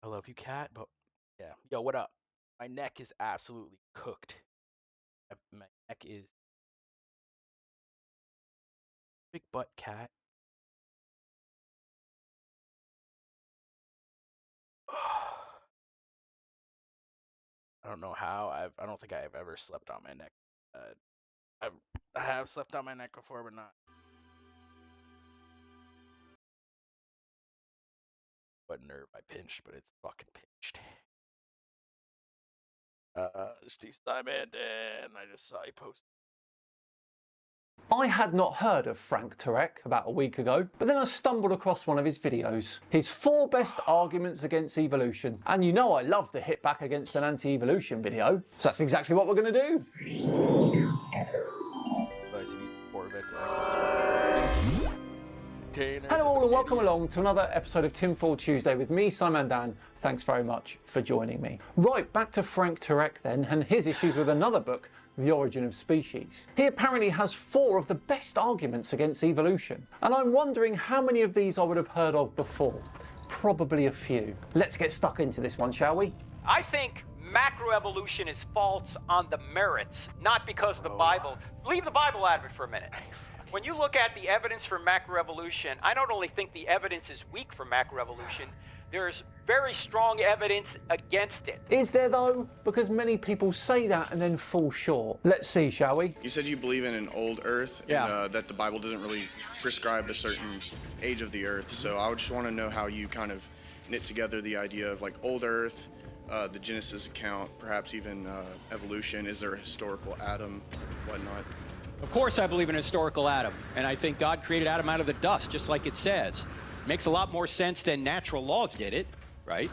I love you, cat. But yeah, yo, what up? My neck is absolutely cooked. My neck is big butt cat. I don't know how. I don't think I've ever slept on my neck. I've, I have slept on my neck before, but not what nerve I pinched, but it's fucking pinched. Steve Simon, and I just saw you post. I had not heard of Frank Turek about a week ago, but then I stumbled across one of his videos. His 4 best arguments against evolution. And you know I love the hit back against an anti-evolution video, so that's exactly what we're going to do. Hello all and welcome along to another episode of Tinfoil Tuesday with me, Simon Dan. Thanks very much for joining me. Right, back to Frank Turek then, and his issues with another book, The Origin of Species. He apparently has 4 of the best arguments against evolution, and I'm wondering how many of these I would have heard of before. Probably a few. Let's get stuck into this one, shall we? I think macroevolution is false on the merits, not because the Bible. Leave the Bible out of it for a minute. When you look at the evidence for macroevolution, I don't only think the evidence is weak for macroevolution, there's very strong evidence against it. Is there though? Because many people say that and then fall short. Let's see, shall we? You said you believe in an old Earth, and that the Bible doesn't really prescribe a certain age of the Earth. So I would just want to know how you kind of knit together the idea of like old Earth, the Genesis account, perhaps even evolution. Is there a historical Adam, whatnot? Of course I believe in a historical Adam, and I think God created Adam out of the dust, just like it says. Makes a lot more sense than natural laws did it, right?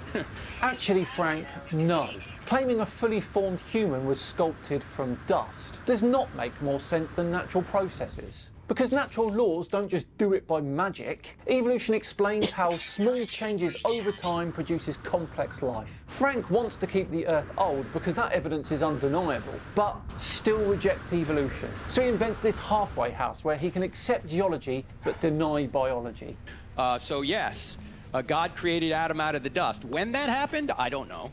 Actually, Frank, no. Claiming a fully formed human was sculpted from dust does not make more sense than natural processes. Because natural laws don't just do it by magic. Evolution explains how small changes over time produces complex life. Frank wants to keep the Earth old because that evidence is undeniable, but still reject evolution. So he invents this halfway house where he can accept geology but deny biology. So yes, God created Adam out of the dust. When that happened, I don't know.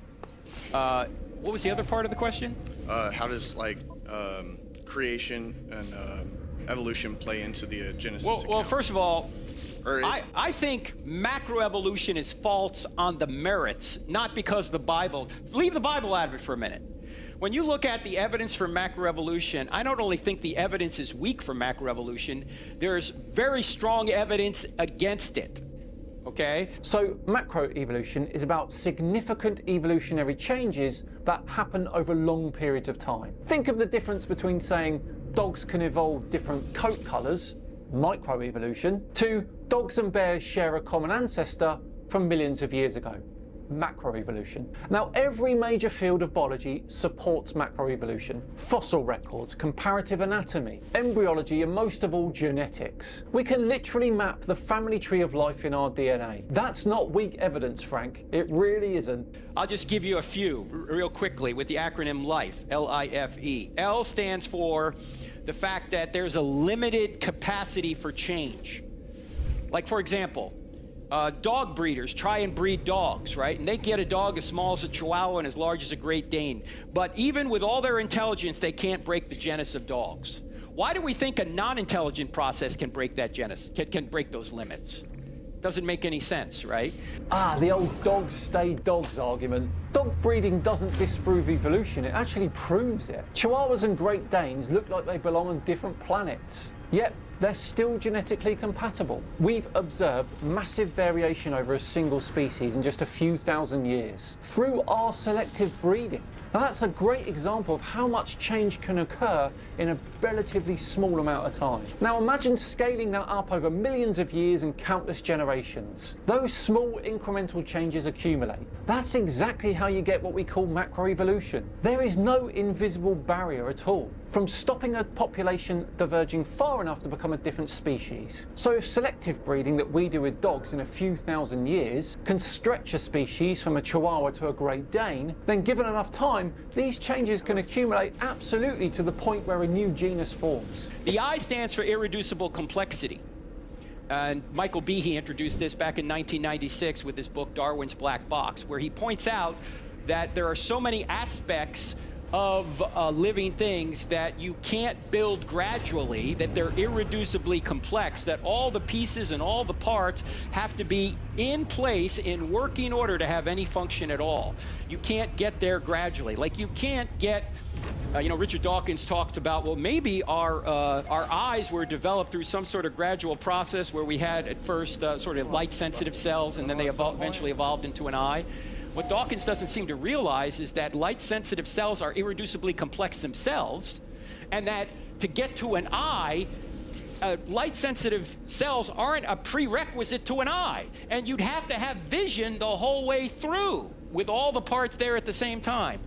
What was the other part of the question? How does like creation and evolution play into the Genesis account? Well, first of all, I think macroevolution is false on the merits, not because the Bible. Leave the Bible out of it for a minute. When you look at the evidence for macroevolution, I don't only think the evidence is weak for macroevolution, there's very strong evidence against it. Okay? So macroevolution is about significant evolutionary changes that happen over long periods of time. Think of the difference between saying dogs can evolve different coat colours, microevolution, to dogs and bears share a common ancestor from millions of years ago, macroevolution. Now, every major field of biology supports macroevolution. Fossil records, comparative anatomy, embryology, and most of all, genetics. We can literally map the family tree of life in our DNA. That's not weak evidence, Frank. It really isn't. I'll just give you a few real quickly with the acronym LIFE, L-I-F-E. L stands for the fact that there's a limited capacity for change. Like, for example, dog breeders try and breed dogs, right? And they get a dog as small as a Chihuahua and as large as a Great Dane. But even with all their intelligence, they can't break the genus of dogs. Why do we think a non-intelligent process can break that genus, can break those limits? Doesn't make any sense, right? The old dogs stay dogs argument. Dog breeding doesn't disprove evolution, it actually proves it. Chihuahuas and Great Danes look like they belong on different planets. Yet, they're still genetically compatible. We've observed massive variation over a single species in just a few thousand years through our selective breeding. Now that's a great example of how much change can occur in a relatively small amount of time. Now imagine scaling that up over millions of years and countless generations. Those small incremental changes accumulate. That's exactly how you get what we call macroevolution. There is no invisible barrier at all from stopping a population diverging far enough to become a different species. So if selective breeding that we do with dogs in a few thousand years can stretch a species from a Chihuahua to a Great Dane, then given enough time, these changes can accumulate absolutely to the point where a new genus forms. The I stands for irreducible complexity. And Michael Behe introduced this back in 1996 with his book, Darwin's Black Box, where he points out that there are so many aspects of living things that you can't build gradually, that they're irreducibly complex, that all the pieces and all the parts have to be in place in working order to have any function at all. You can't get there gradually. Like you can't get, Richard Dawkins talked about, well, maybe our eyes were developed through some sort of gradual process where we had at first sort of light-sensitive cells, and then they eventually evolved into an eye. What Dawkins doesn't seem to realize is that light-sensitive cells are irreducibly complex themselves, and that to get to an eye, light-sensitive cells aren't a prerequisite to an eye, and you'd have to have vision the whole way through with all the parts there at the same time.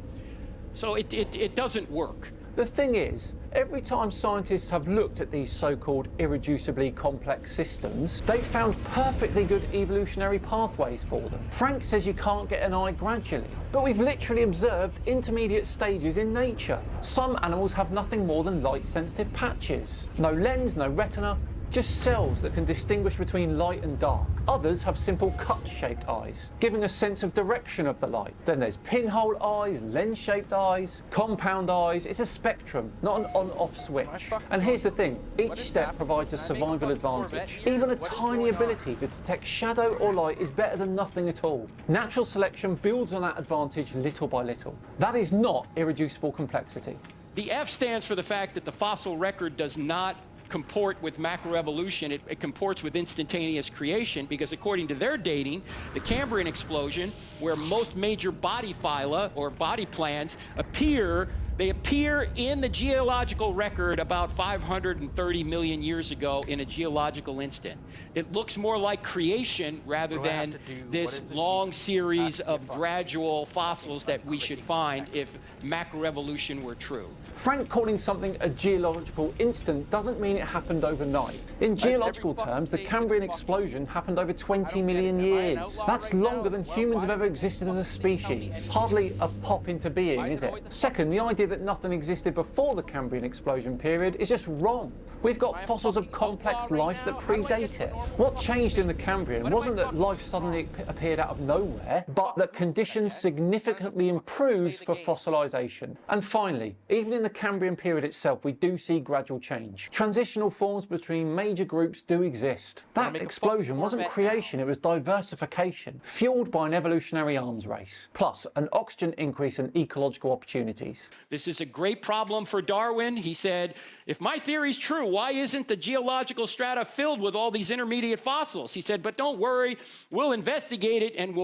So it doesn't work. The thing is, every time scientists have looked at these so-called irreducibly complex systems, they've found perfectly good evolutionary pathways for them. Frank says you can't get an eye gradually, but we've literally observed intermediate stages in nature. Some animals have nothing more than light-sensitive patches. No lens, no retina, just cells that can distinguish between light and dark. Others have simple cut-shaped eyes, giving a sense of direction of the light. Then there's pinhole eyes, lens-shaped eyes, compound eyes. It's a spectrum, not an on-off switch. And here's the thing, each step provides a survival advantage. Even a tiny ability to detect shadow or light is better than nothing at all. Natural selection builds on that advantage little by little. That is not irreducible complexity. The F stands for the fact that the fossil record does not comport with macroevolution. It comports with instantaneous creation, because according to their dating, the Cambrian explosion, where most major body phyla or body plans appear, they appear in the geological record about 530 million years ago in a geological instant. It looks more like creation rather than this long series of gradual fossils that we should find if macroevolution were true. Frank calling something a geological instant doesn't mean it happened overnight. In geological terms, the Cambrian explosion happened over 20 million years. That's longer than humans have ever existed as a species. Hardly a pop into being, is it? Second, the idea that nothing existed before the Cambrian explosion period is just wrong. We've got fossils of complex life that predate it. What changed in the Cambrian wasn't that life suddenly appeared out of nowhere, but that conditions significantly improved for fossilization. And finally, even in the Cambrian period itself, we do see gradual change. Transitional forms between major groups do exist. That explosion wasn't creation, it was diversification, fueled by an evolutionary arms race, plus an oxygen increase in ecological opportunities. This is a great problem for Darwin. He said, if my theory's true, why isn't the geological strata filled with all these intermediate fossils? He said, but don't worry, we'll investigate it and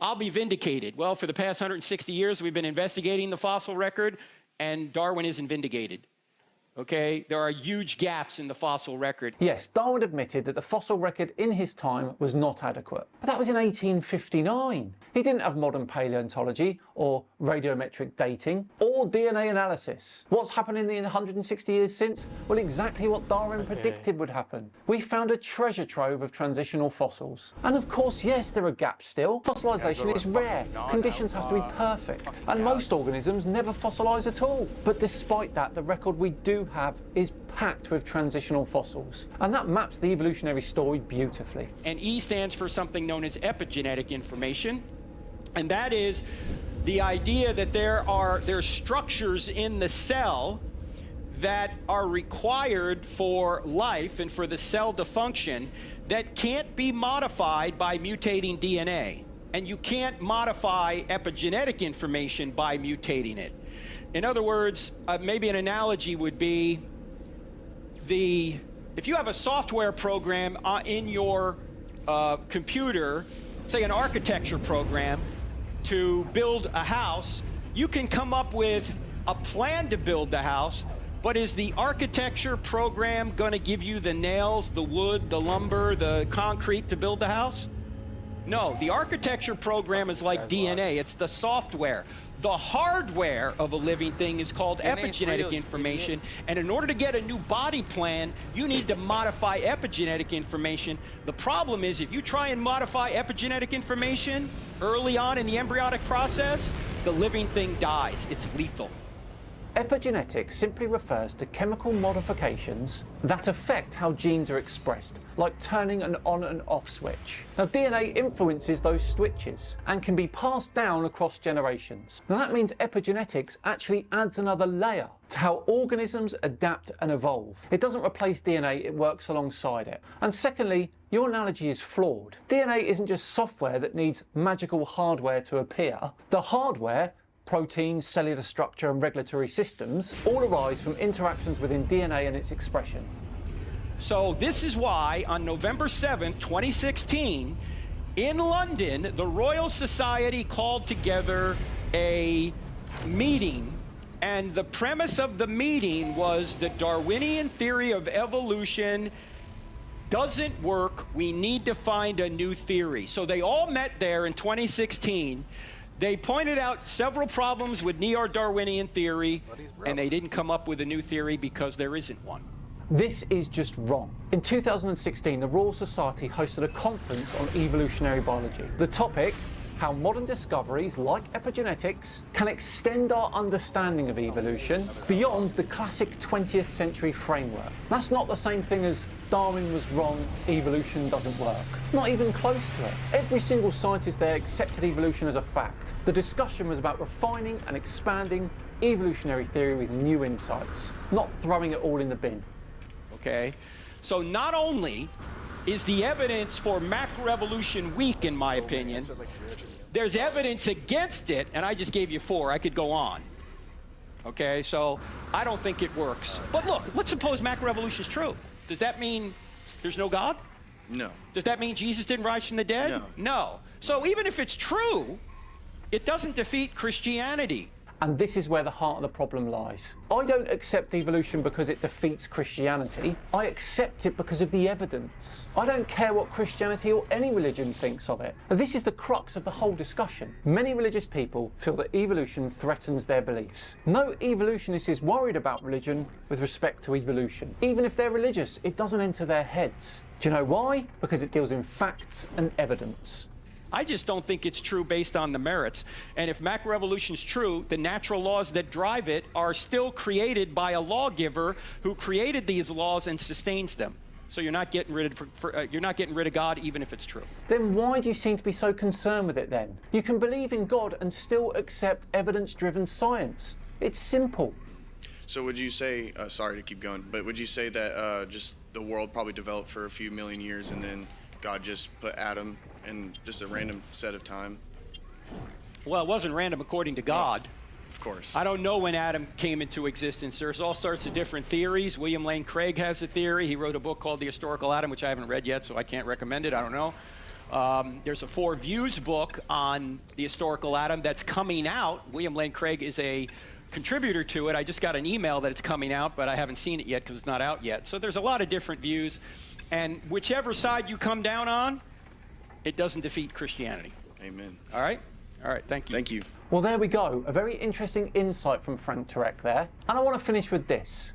I'll be vindicated. Well, for the past 160 years, we've been investigating the fossil record, and Darwin isn't vindicated. Okay, there are huge gaps in the fossil record. Yes, Darwin admitted that the fossil record in his time was not adequate. But that was in 1859. He didn't have modern paleontology or radiometric dating or DNA analysis. What's happened in the 160 years since? Well, exactly what Darwin predicted would happen. We found a treasure trove of transitional fossils. And of course, yes, there are gaps still. Fossilization is rare. Conditions have to be perfect. And most organisms never fossilize at all. But despite that, the record we do have is packed with transitional fossils, and that maps the evolutionary story beautifully. And E stands for something known as epigenetic information, and that is the idea that there's structures in the cell that are required for life and for the cell to function that can't be modified by mutating DNA, and you can't modify epigenetic information by mutating it. In other words, maybe an analogy would be if you have a software program in your computer, say an architecture program, to build a house, you can come up with a plan to build the house, but is the architecture program going to give you the nails, the wood, the lumber, the concrete to build the house? No, the architecture program is like DNA, it's the software. The hardware of a living thing is called epigenetic information, and in order to get a new body plan, you need to modify epigenetic information. The problem is, if you try and modify epigenetic information early on in the embryonic process, the living thing dies. It's lethal. Epigenetics simply refers to chemical modifications that affect how genes are expressed, like turning an on and off switch. Now, DNA influences those switches and can be passed down across generations. Now, that means epigenetics actually adds another layer to how organisms adapt and evolve. It doesn't replace DNA, it works alongside it. And secondly, your analogy is flawed. DNA isn't just software that needs magical hardware to appear. The hardware, proteins, cellular structure and regulatory systems, all arise from interactions within DNA and its expression. So this is why on November 7th, 2016, in London, the Royal Society called together a meeting, and the premise of the meeting was the Darwinian theory of evolution doesn't work. We need to find a new theory. So they all met there in 2016. They pointed out several problems with neo-Darwinian theory, and they didn't come up with a new theory because there isn't one. This is just wrong. In 2016, the Royal Society hosted a conference on evolutionary biology. The topic, how modern discoveries like epigenetics can extend our understanding of evolution beyond the classic 20th century framework. That's not the same thing as Darwin was wrong, evolution doesn't work. Not even close to it. Every single scientist there accepted evolution as a fact. The discussion was about refining and expanding evolutionary theory with new insights, not throwing it all in the bin. Okay, so not only is the evidence for macroevolution weak, in my opinion, there's evidence against it, and I just gave you 4. I could go on. Okay, so I don't think it works. But look, let's suppose macroevolution is true. Does that mean there's no God? No. Does that mean Jesus didn't rise from the dead? No. No. So even if it's true, it doesn't defeat Christianity. And this is where the heart of the problem lies. I don't accept evolution because it defeats Christianity. I accept it because of the evidence. I don't care what Christianity or any religion thinks of it. This is the crux of the whole discussion. Many religious people feel that evolution threatens their beliefs. No evolutionist is worried about religion with respect to evolution. Even if they're religious, it doesn't enter their heads. Do you know why? Because it deals in facts and evidence. I just don't think it's true based on the merits. And if macroevolution is true, the natural laws that drive it are still created by a lawgiver who created these laws and sustains them. So you're not getting rid of God, even if it's true. Then why do you seem to be so concerned with it then? You can believe in God and still accept evidence-driven science. It's simple. So would you say, sorry to keep going, but would you say that just the world probably developed for a few million years and then God just put Adam in just a random set of time? Well, it wasn't random according to God. Of course. I don't know when Adam came into existence. There's all sorts of different theories. William Lane Craig has a theory. He wrote a book called The Historical Adam, which I haven't read yet, so I can't recommend it. I don't know. There's a 4 Views book on the historical Adam that's coming out. William Lane Craig is a contributor to it. I just got an email that it's coming out, but I haven't seen it yet because it's not out yet. So there's a lot of different views. And whichever side you come down on, it doesn't defeat Christianity. Amen. All right? All right, thank you. Thank you. Well, there we go. A very interesting insight from Frank Turek there. And I want to finish with this.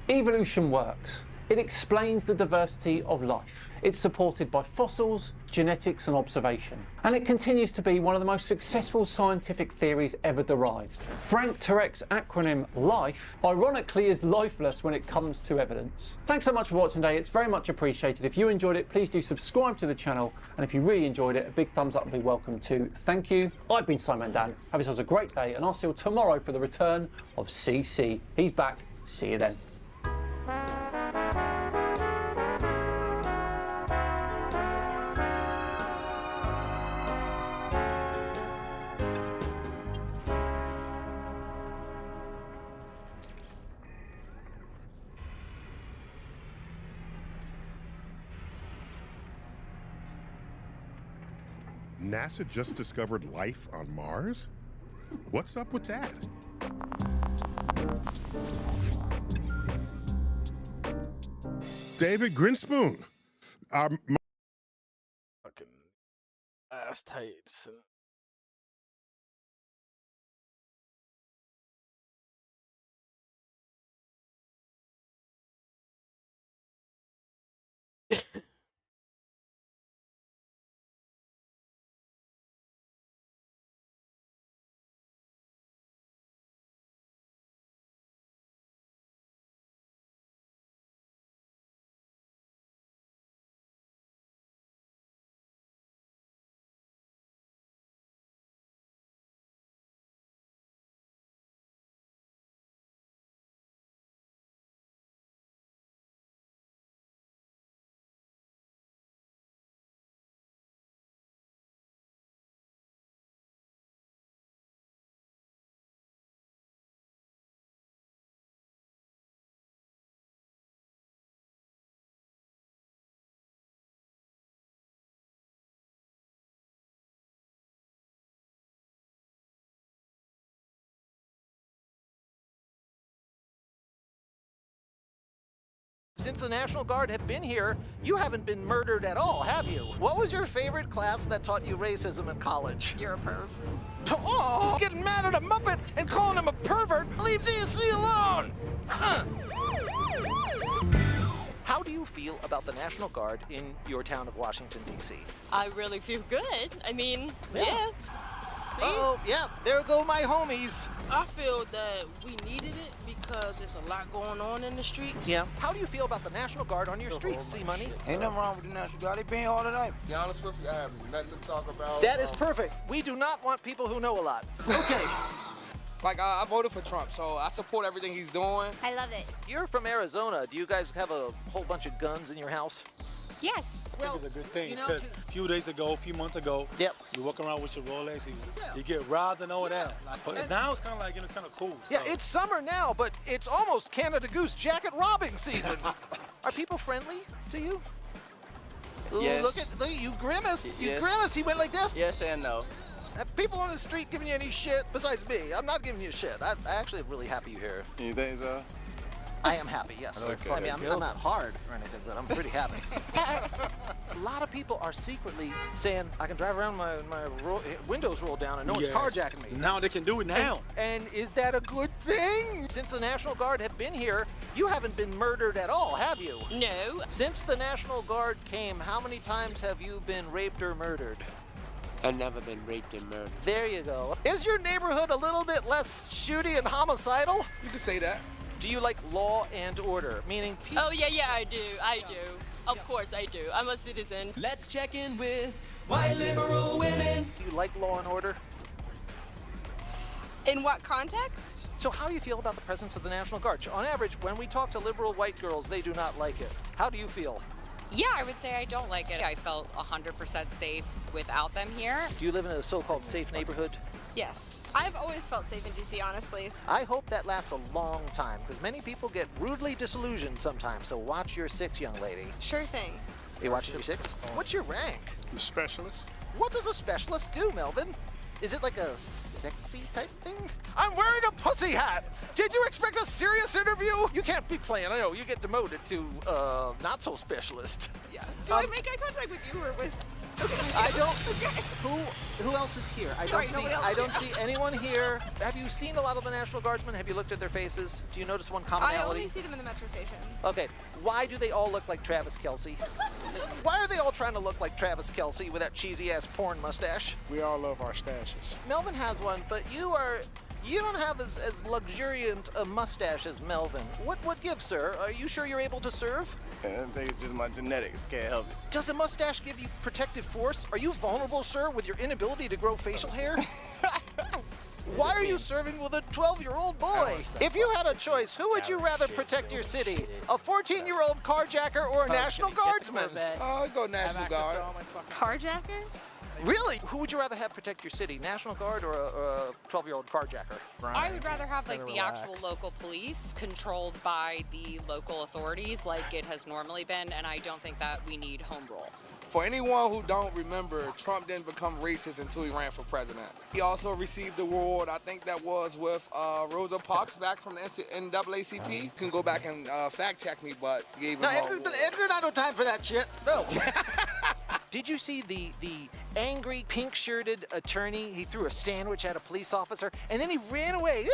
Evolution works. It explains the diversity of life. It's supported by fossils, genetics and observation. And it continues to be one of the most successful scientific theories ever derived. Frank Turek's acronym LIFE ironically is lifeless when it comes to evidence. Thanks so much for watching today. It's very much appreciated. If you enjoyed it, please do subscribe to the channel. And if you really enjoyed it, a big thumbs up would be welcome too. Thank you. I've been Simon Dan. Have yourselves a great day, and I'll see you tomorrow for the return of CC. He's back. See you then. NASA just discovered life on Mars? What's up with that? David Grinspoon. Fucking ass tights. Since the National Guard have been here, you haven't been murdered at all, have you? What was your favorite class that taught you racism in college? You're a perv. Oh, getting mad at a Muppet and calling him a pervert. Leave DSC alone. How do you feel about the National Guard in your town of Washington, D.C.? I really feel good. I mean, yeah. Oh, yeah, there go my homies. I feel that we needed it because there's a lot going on in the streets. Yeah. How do you feel about the National Guard on your streets, C-Money? Ain't nothing wrong with the National Guard. They been here all the time. To be honest with you, I have nothing to talk about. That is perfect. We do not want people who know a lot. Okay. Like, I voted for Trump, so I support everything he's doing. I love it. You're from Arizona. Do you guys have a whole bunch of guns in your house? Yes. Well, it's a good thing because a few days ago, a few months ago, you walk around with your Rolex, you get robbed and all that. But now it's kind of like, it's kind of cool. So. Yeah, it's summer now, but it's almost Canada Goose jacket robbing season. Are people friendly to you? Yes. Look, you grimace. You grimace. He went like this. Yes and no. Have people on the street giving you any shit besides me? I'm not giving you shit. I actually am really happy you're here. You think so? I am happy, yes. Okay. I mean, I'm not hard or anything, but I'm pretty happy. A lot of people are secretly saying, I can drive around my windows rolled down and no one's carjacking me. Now they can do it now. And is that a good thing? Since the National Guard have been here, you haven't been murdered at all, have you? No. Since the National Guard came, how many times have you been raped or murdered? I've never been raped and murdered. There you go. Is your neighborhood a little bit less shooty and homicidal? You can say that. Do you like law and order? Meaning people... Oh, yeah, I do. Of course I do. I'm a citizen. Let's check in with white liberal women. Do you like law and order? In what context? So how do you feel about the presence of the National Guard? On average, when we talk to liberal white girls, they do not like it. How do you feel? Yeah, I would say I don't like it. I felt 100% safe without them here. Do you live in a so-called safe neighborhood? Yes. I've always felt safe in DC, honestly. I hope that lasts a long time, because many people get rudely disillusioned sometimes, so watch your six, young lady. Sure thing. Are you watching your six? What's your rank? I'm a specialist. What does a specialist do, Melvin? Is it like a sexy type thing? I'm wearing a pussy hat! Did you expect a serious interview? You can't be playing. I know, you get demoted to, not so specialist. Yeah. Do I make eye contact with you or with... Okay. I don't. Okay. Who else is here? I don't see anyone here. Have you seen a lot of the National Guardsmen? Have you looked at their faces? Do you notice one commonality? I only see them in the metro station. Okay. Why do they all look like Travis Kelce? Why are they all trying to look like Travis Kelce with that cheesy ass porn mustache? We all love our stashes. Melvin has one, but you don't have as luxuriant a mustache as Melvin. What gives, sir? Are you sure you're able to serve? I think it's just my genetics. Can't help it. Does a mustache give you protective force? Are you vulnerable, sir, with your inability to grow facial hair? Why are you serving with a 12-year-old boy? If you had a choice, who would you rather protect your city? A 14-year-old carjacker or a National Guardsman? I'd go National Guard. Carjacker? Really? Who would you rather have protect your city, National Guard or a 12-year-old carjacker? I would rather have like the actual local police controlled by the local authorities like it has normally been, and I don't think that we need home rule. For anyone who don't remember, Trump didn't become racist until he ran for president. He also received the award, I think that was with Rosa Parks back from the NAACP. You can go back and fact check me, but gave him No, Edgar, not no time for that shit. No. Did you see the angry pink-shirted attorney? He threw a sandwich at a police officer and then he ran away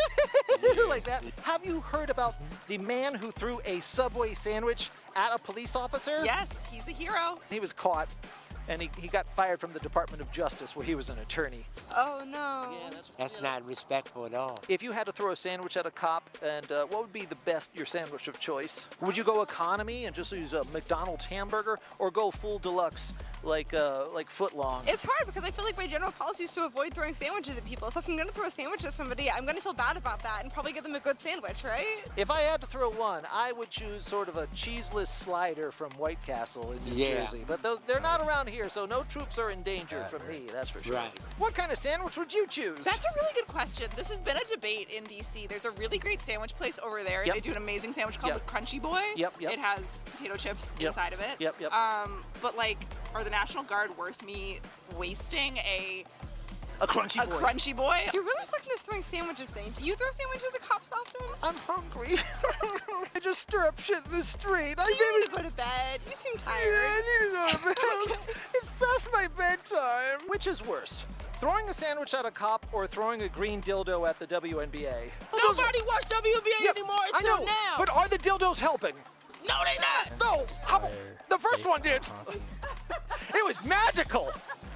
like that. Have you heard about the man who threw a Subway sandwich at a police officer? Yes, he's a hero. He was caught and he got fired from the Department of Justice where he was an attorney. Oh no. Yeah, that's not respectful at all. If you had to throw a sandwich at a cop, and what would be your sandwich of choice? Would you go economy and just use a McDonald's hamburger, or go full deluxe like footlong? It's hard because I feel like my general policy is to avoid throwing sandwiches at people. So if I'm gonna throw a sandwich at somebody, I'm gonna feel bad about that and probably give them a good sandwich, right? If I had to throw one, I would choose sort of a cheeseless slider from White Castle in New Jersey. But they're not around here, so no troops are in danger from me, that's for sure. Right. What kind of sandwich would you choose? That's a really good question. This has been a debate in DC. There's a really great sandwich place over there. Yep. They do an amazing sandwich called the Crunchy Boy. Yep. It has potato chips inside of it. Yep. But like, are the National Guard worth me wasting a A crunchy A boy. crunchy boy? You're really stuck in this throwing sandwiches thing. Do you throw sandwiches at cops often? I'm hungry. I just stir up shit in the street. Do you need to go to bed? You seem tired. Yeah, I need to go to bed. It's past my bedtime. Which is worse? Throwing a sandwich at a cop or throwing a green dildo at the WNBA? Nobody watched WNBA anymore until I know, now. but are the dildos helping? No, they not. No, the first one did. It was magical.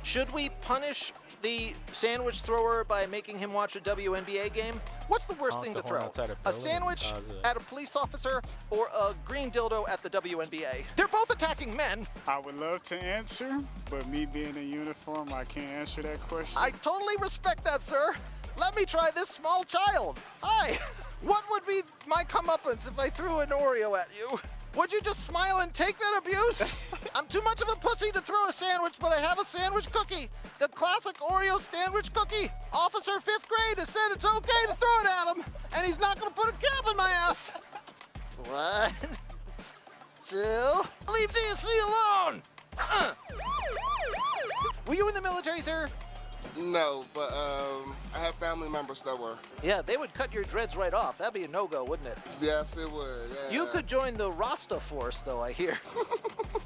Should we punish the sandwich thrower by making him watch a WNBA game? What's the worst thing to throw? A sandwich at a police officer or a green dildo at the WNBA? They're both attacking men. I would love to answer, but me being in uniform, I can't answer that question. I totally respect that, sir. Let me try this small child. Hi. What would be my comeuppance if I threw an Oreo at you? Would you just smile and take that abuse? I'm too much of a pussy to throw a sandwich, but I have a sandwich cookie. The classic Oreo sandwich cookie. Officer 5th grade has said it's okay to throw it at him, and he's not gonna put a cap in my ass. 1, 2, leave DSC alone. Were you in the military, sir? No, but I have family members that were. Yeah, they would cut your dreads right off. That'd be a no-go, wouldn't it? Yes, it would. Yeah. You could join the Rasta force, though, I hear.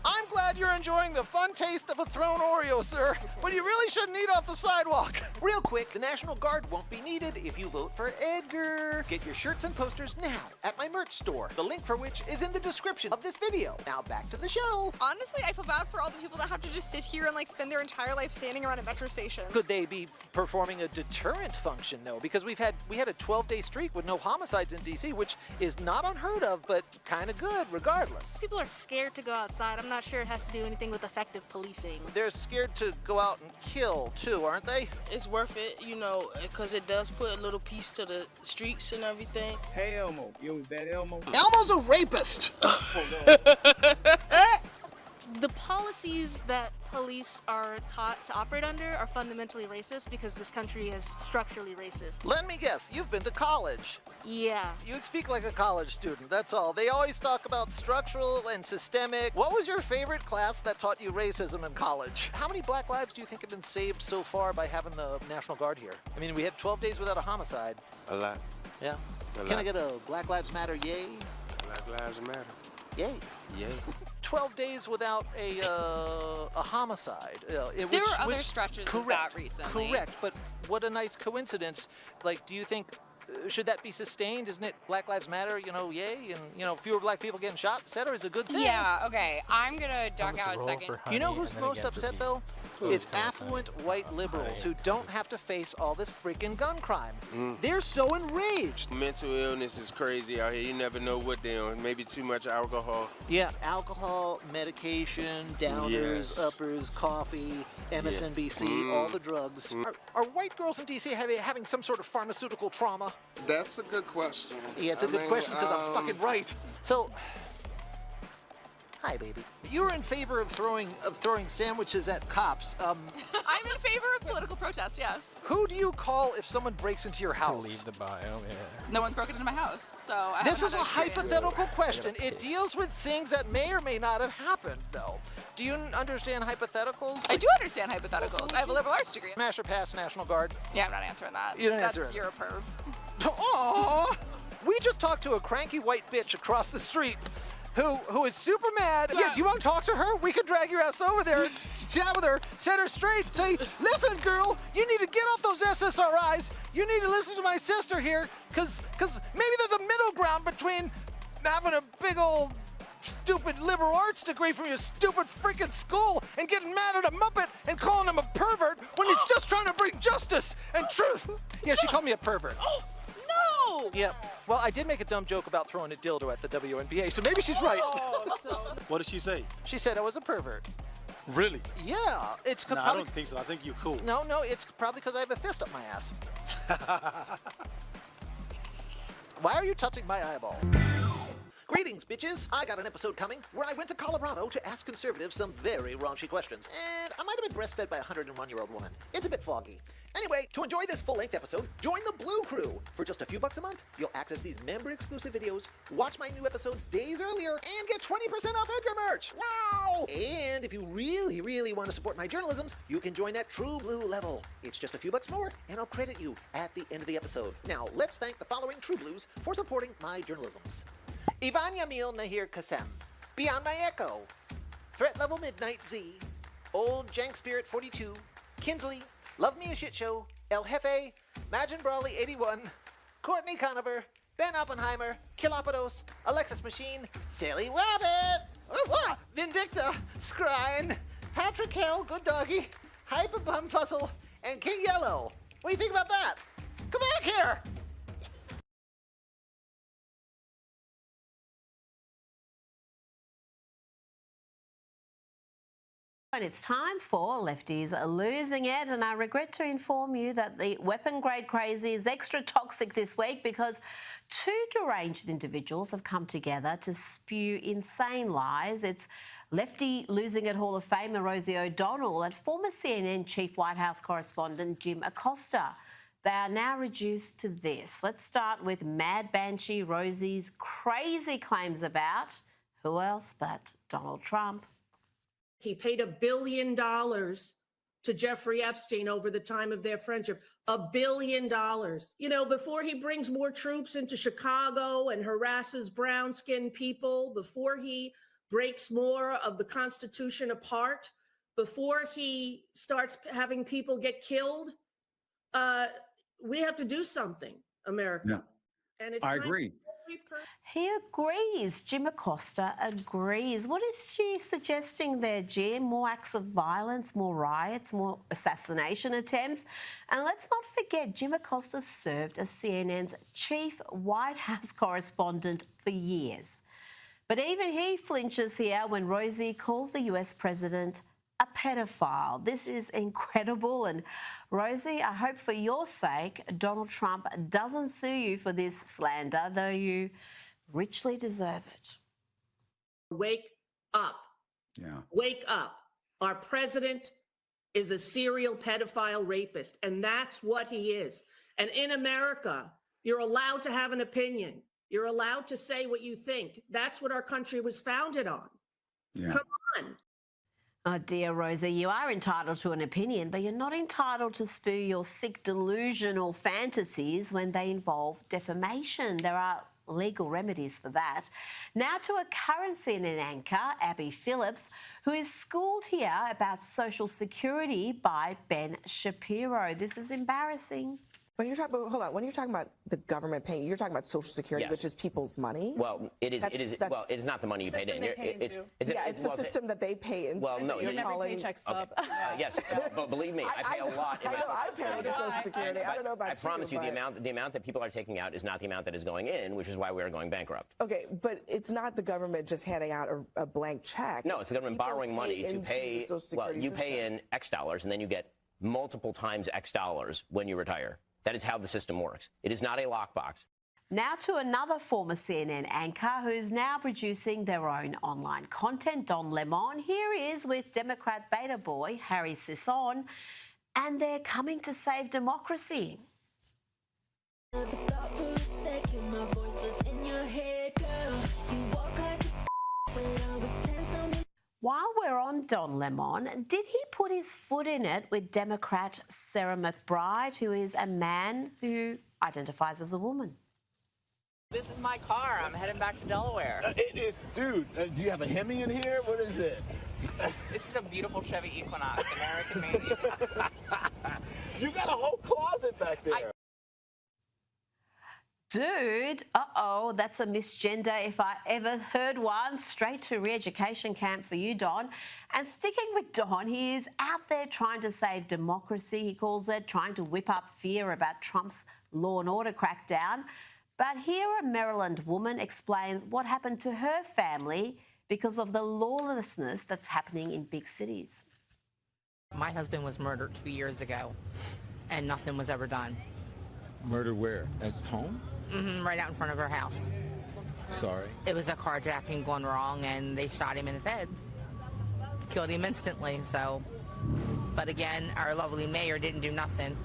I'm glad you're enjoying the fun taste of a thrown Oreo, sir, but you really shouldn't eat off the sidewalk. Real quick, the National Guard won't be needed if you vote for Edgar. Get your shirts and posters now at my merch store, the link for which is in the description of this video. Now back to the show. Honestly, I feel bad for all the people that have to just sit here and like spend their entire life standing around a metro station. Could they be performing a deterrent function, though? Because we had a 12-day streak with no homicides in DC, which is not unheard of, but kind of good regardless. People are scared to go outside. I'm not sure it has to do anything with effective policing. They're scared to go out and kill, too, aren't they? It's worth it, you know, because it does put a little piece to the streets and everything. Hey, Elmo. You was that Elmo? Elmo's a rapist! The policies that police are taught to operate under are fundamentally racist because this country is structurally racist. Let me guess, you've been to college. Yeah. You speak like a college student, that's all. They always talk about structural and systemic. What was your favorite class that taught you racism in college? How many black lives do you think have been saved so far by having the National Guard here? I mean, we had 12 days without a homicide. A lot. Yeah. A Can lot. I get a Black Lives Matter yay? Black Lives Matter. Yay. Yay. 12 days without a homicide. There were other stretches of that recently. Correct, but what a nice coincidence. Like, do you think, should that be sustained? Isn't it Black Lives Matter, you know, yay? And, you know, fewer black people getting shot, et cetera, is a good thing. Yeah, okay. I'm gonna duck out a second. You know who's most upset, though? It's affluent white liberals who don't have to face all this freaking gun crime. They're so enraged. Mental illness is crazy out here. You never know what they're on. Maybe too much alcohol. Yeah, alcohol, medication, downers, Yes. uppers, coffee, MSNBC, all the drugs. Are white girls in DC having some sort of pharmaceutical trauma? That's a good question. Yeah, it's a good question because I'm fucking right. So, hi, baby. You're in favor of throwing sandwiches at cops. I'm in favor of political protest, yes. Who do you call if someone breaks into your house? Leave the bio, yeah. No one's broken into my house, so I This haven't is a had that experience. hypothetical question. It deals with things that may or may not have happened, though. Do you understand hypotheticals? I do understand hypotheticals. I have a liberal arts degree. Smash or pass National Guard? Yeah, I'm not answering that. You don't answer That's it. You're a perv. Aww. We just talked to a cranky white bitch across the street who is super mad. Yeah, do you want to talk to her? We could drag your ass over there and chat with her, set her straight, say, listen, girl, you need to get off those SSRIs. You need to listen to my sister here, because maybe there's a middle ground between having a big old stupid liberal arts degree from your stupid freaking school and getting mad at a Muppet and calling him a pervert when he's just trying to bring justice and truth. Yeah, she called me a pervert. No! Yeah. Well, I did make a dumb joke about throwing a dildo at the WNBA, so maybe she's right. What did she say? She said I was a pervert. Really? Yeah. It's No, I probably... don't think so. I think you're cool. No, it's probably because I have a fist up my ass. Why are you touching my eyeball? Greetings, bitches. I got an episode coming where I went to Colorado to ask conservatives some very raunchy questions. And I might have been breastfed by a 101-year-old woman. It's a bit foggy. Anyway, Anyway, to enjoy this full-length episode, join the Blue Crew. For just a few bucks a month, you'll access these member-exclusive videos, watch my new episodes days earlier, and get 20% off Edgar merch. Wow! And if you really, really want to support my journalisms, you can join at True Blue level. It's just a few bucks more, and I'll credit you at the end of the episode. Now, let's thank the following True Blues for supporting my journalisms. Ivan Yamil Nahir Kasem, Beyond My Echo, Threat Level Midnight Z, Old Jank Spirit 42, Kinsley, Love Me a Shit Show, El Jefe, Imagine Brawley 81, Courtney Conover, Ben Oppenheimer, Kilopodos, Alexis Machine, Sally Wabbit, Vindicta, Scrine, Patrick Carroll, Good Doggy, Hyper Bum Fuzzle, and King Yellow. What do you think about that? Come back here! And it's time for Lefties Losing It, and I regret to inform you that the weapon grade crazy is extra toxic this week because two deranged individuals have come together to spew insane lies. It's Lefty Losing It Hall of Famer Rosie O'Donnell and former CNN Chief White House correspondent Jim Acosta. They are now reduced to this. Let's start with Mad Banshee Rosie's crazy claims about who else but Donald Trump. He paid $1 billion to Jeffrey Epstein over the time of their friendship. $1 billion. You know, before he brings more troops into Chicago and harasses brown-skinned people, before he breaks more of the Constitution apart, before he starts having people get killed, we have to do something, America. Yeah. And it's I agree. He agrees. Jim Acosta agrees. What is she suggesting there, Jim? More acts of violence, more riots, more assassination attempts? And let's not forget, Jim Acosta served as CNN's chief White House correspondent for years. But even he flinches here when Rosie calls the US president a pedophile. This is incredible. And Rosie, I hope for your sake, Donald Trump doesn't sue you for this slander, though you richly deserve it. Wake up. Yeah. Wake up. Our president is a serial pedophile rapist, and that's what he is. And in America, you're allowed to have an opinion. You're allowed to say what you think. That's what our country was founded on. Yeah. Come on. Oh, dear Rosie, you are entitled to an opinion, but you're not entitled to spew your sick, delusional fantasies when they involve defamation. There are legal remedies for that. Now to a current CNN anchor, Abby Phillips, who is schooled here about Social Security by Ben Shapiro. This is embarrassing. When you're talking about, hold on, when you're talking about the government paying, you're talking about Social Security, Yes. which is people's money. Well, it is. Well, it is not the money you paid in. It's the system that they pay into. Well, no, you're you calling. Okay. Yes, but believe me, I pay a lot. I know I pay into Social Security. I don't know about I promise you, the amount that people are taking out is not the amount that is going in, which is why we are going bankrupt. Okay, but it's not the government just handing out a blank check. No, it's the government borrowing money to pay. Well, you pay in X dollars, and then you get multiple times X dollars when you retire. That is how the system works. It is not a lockbox. Now to another former CNN anchor who's now producing their own online content, Don Lemon. Here he is with Democrat beta boy Harry Sisson, and they're coming to save democracy. While we're on Don Lemon, did he put his foot in it with Democrat Sarah McBride, who is a man who identifies as a woman? This is my car. I'm heading back to Delaware. It is, dude. Do you have a Hemi in here? What is it? This is a beautiful Chevy Equinox, American made. You got a whole closet back there. Dude, uh-oh, that's a misgender if I ever heard one. Straight to re-education camp for you, Don. And sticking with Don, he is out there trying to save democracy, he calls it, trying to whip up fear about Trump's law and order crackdown. But here a Maryland woman explains what happened to her family because of the lawlessness that's happening in big cities. My husband was murdered 2 years ago, and nothing was ever done. Murdered where? At home? Right out in front of her house. Sorry. It was a carjacking gone wrong, and they shot him in his head. Killed him instantly, so. But again, our lovely mayor didn't do nothing.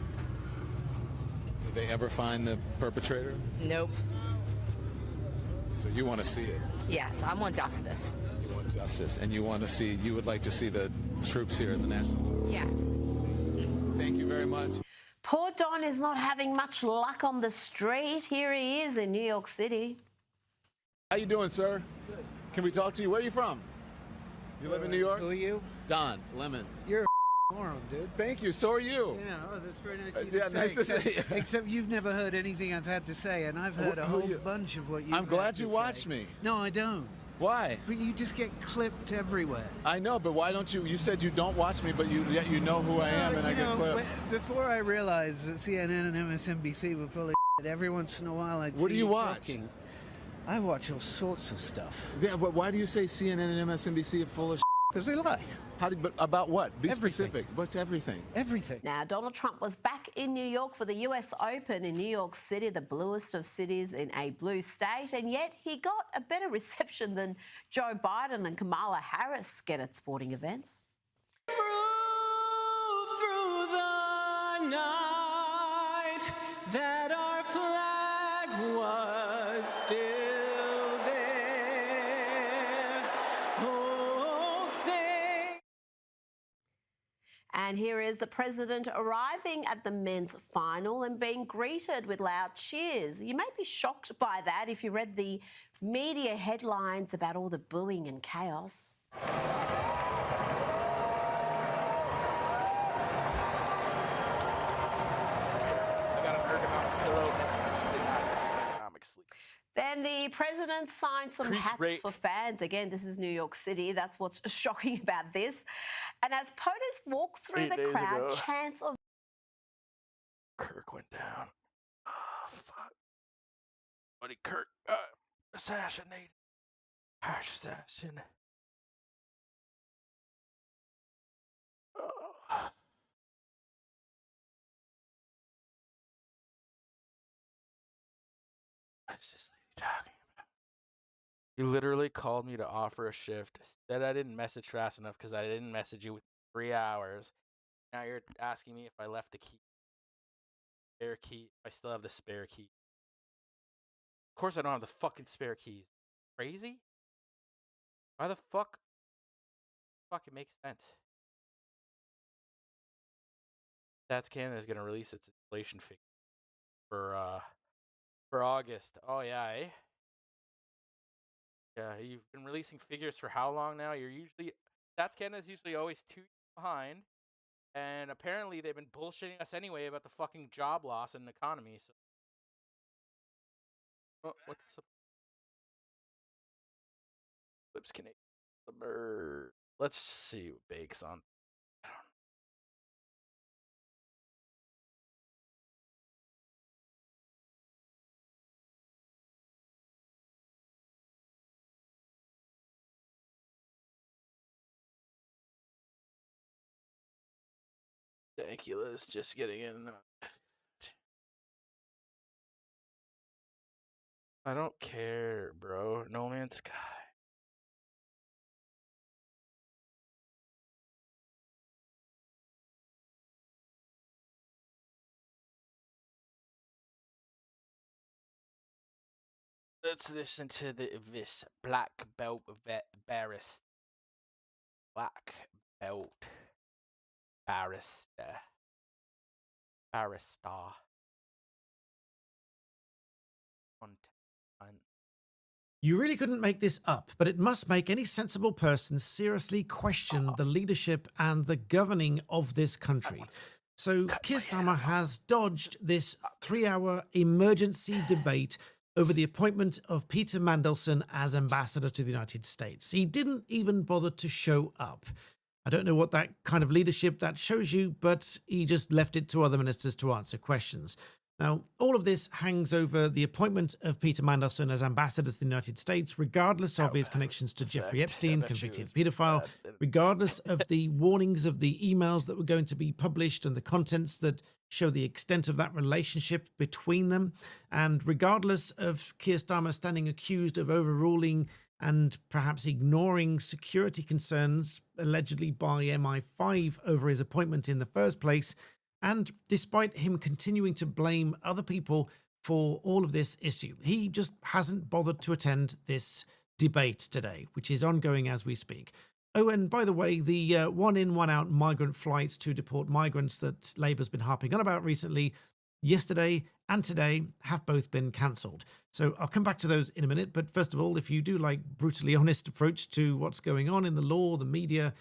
Did they ever find the perpetrator? Nope. So you want to see it? Yes, I want justice. You want justice, and you would like to see the troops here in the National Guard? Yes. Thank you very much. Poor Don is not having much luck on the street. Here he is in New York City. How you doing, sir? Good. Can we talk to you? Where are you from? You live in New York? Who are you? Don Lemon. You're a moron, dude. Thank you. So are you. Yeah, oh, that's very nice of you yeah, to say. nice to see you. Except you've never heard anything I've had to say, and I've heard a whole bunch of what you've I'm glad had to you say. watched me. No, I don't. Why? But you just get clipped everywhere. I know, but why don't you? You said you don't watch me, but yet you know who I am, and I get clipped. Before I realized that CNN and MSNBC were full of shit, every once in a while I'd see What do you watch? talking. I watch all sorts of stuff. Yeah, but why do you say CNN and MSNBC are full of shit? Because they lie. But about what? Be Everything. specific. What's everything? Everything. Now, Donald Trump was back in New York for the US Open in New York City, the bluest of cities in a blue state, and yet he got a better reception than Joe Biden and Kamala Harris get at sporting events. Through the night that our flag was still there. Oh, stay. And here is the president arriving at the men's final and being greeted with loud cheers. You may be shocked by that if you read the media headlines about all the booing and chaos. Then the president signed some hats for fans. Again, this is New York City. That's what's shocking about this. And as POTUS walked through the crowd, chants of Kirk went down. Oh, fuck. Buddy Kirk assassinated. Harsh assassin. Oh. What's this lady talking about? You literally called me to offer a shift. Said I didn't message fast enough because I didn't message you within 3 hours. Now you're asking me if I left the key. Spare key. I still have the spare key. Of course I don't have the fucking spare keys. Crazy? Why the fuck? Fuck, it makes sense. Stats Canada is gonna release its inflation figure for August. Oh yeah, eh? Yeah, you've been releasing figures for how long now? Stats Canada is usually always 2 years behind, and apparently they've been bullshitting us anyway about the fucking job loss in the economy. So, what's the Lips Canadian? Let's see what bakes on. Thank you, Liz. Just getting in. I don't care, bro. No Man's Sky. Let's listen to this black belt barrister. Black belt barrister. Barrister. You really couldn't make this up, but it must make any sensible person seriously question the leadership and the governing of this country. So Keir Starmer has dodged this 3-hour emergency debate over the appointment of Peter Mandelson as ambassador to the United States. He didn't even bother to show up. I don't know what that kind of leadership that shows you, but he just left it to other ministers to answer questions. Now, all of this hangs over the appointment of Peter Mandelson as ambassador to the United States, regardless of his connections to Jeffrey Epstein, convicted paedophile, regardless of the warnings of the emails that were going to be published and the contents that show the extent of that relationship between them, and regardless of Keir Starmer standing accused of overruling and perhaps ignoring security concerns allegedly by MI5 over his appointment in the first place. And despite him continuing to blame other people for all of this issue, he just hasn't bothered to attend this debate today, which is ongoing as we speak. Oh, and by the way, the one in, one out migrant flights to deport migrants that Labour's been harping on about recently, yesterday and today, have both been cancelled. So I'll come back to those in a minute. But first of all, if you do like brutally honest approach to what's going on in the law, the media,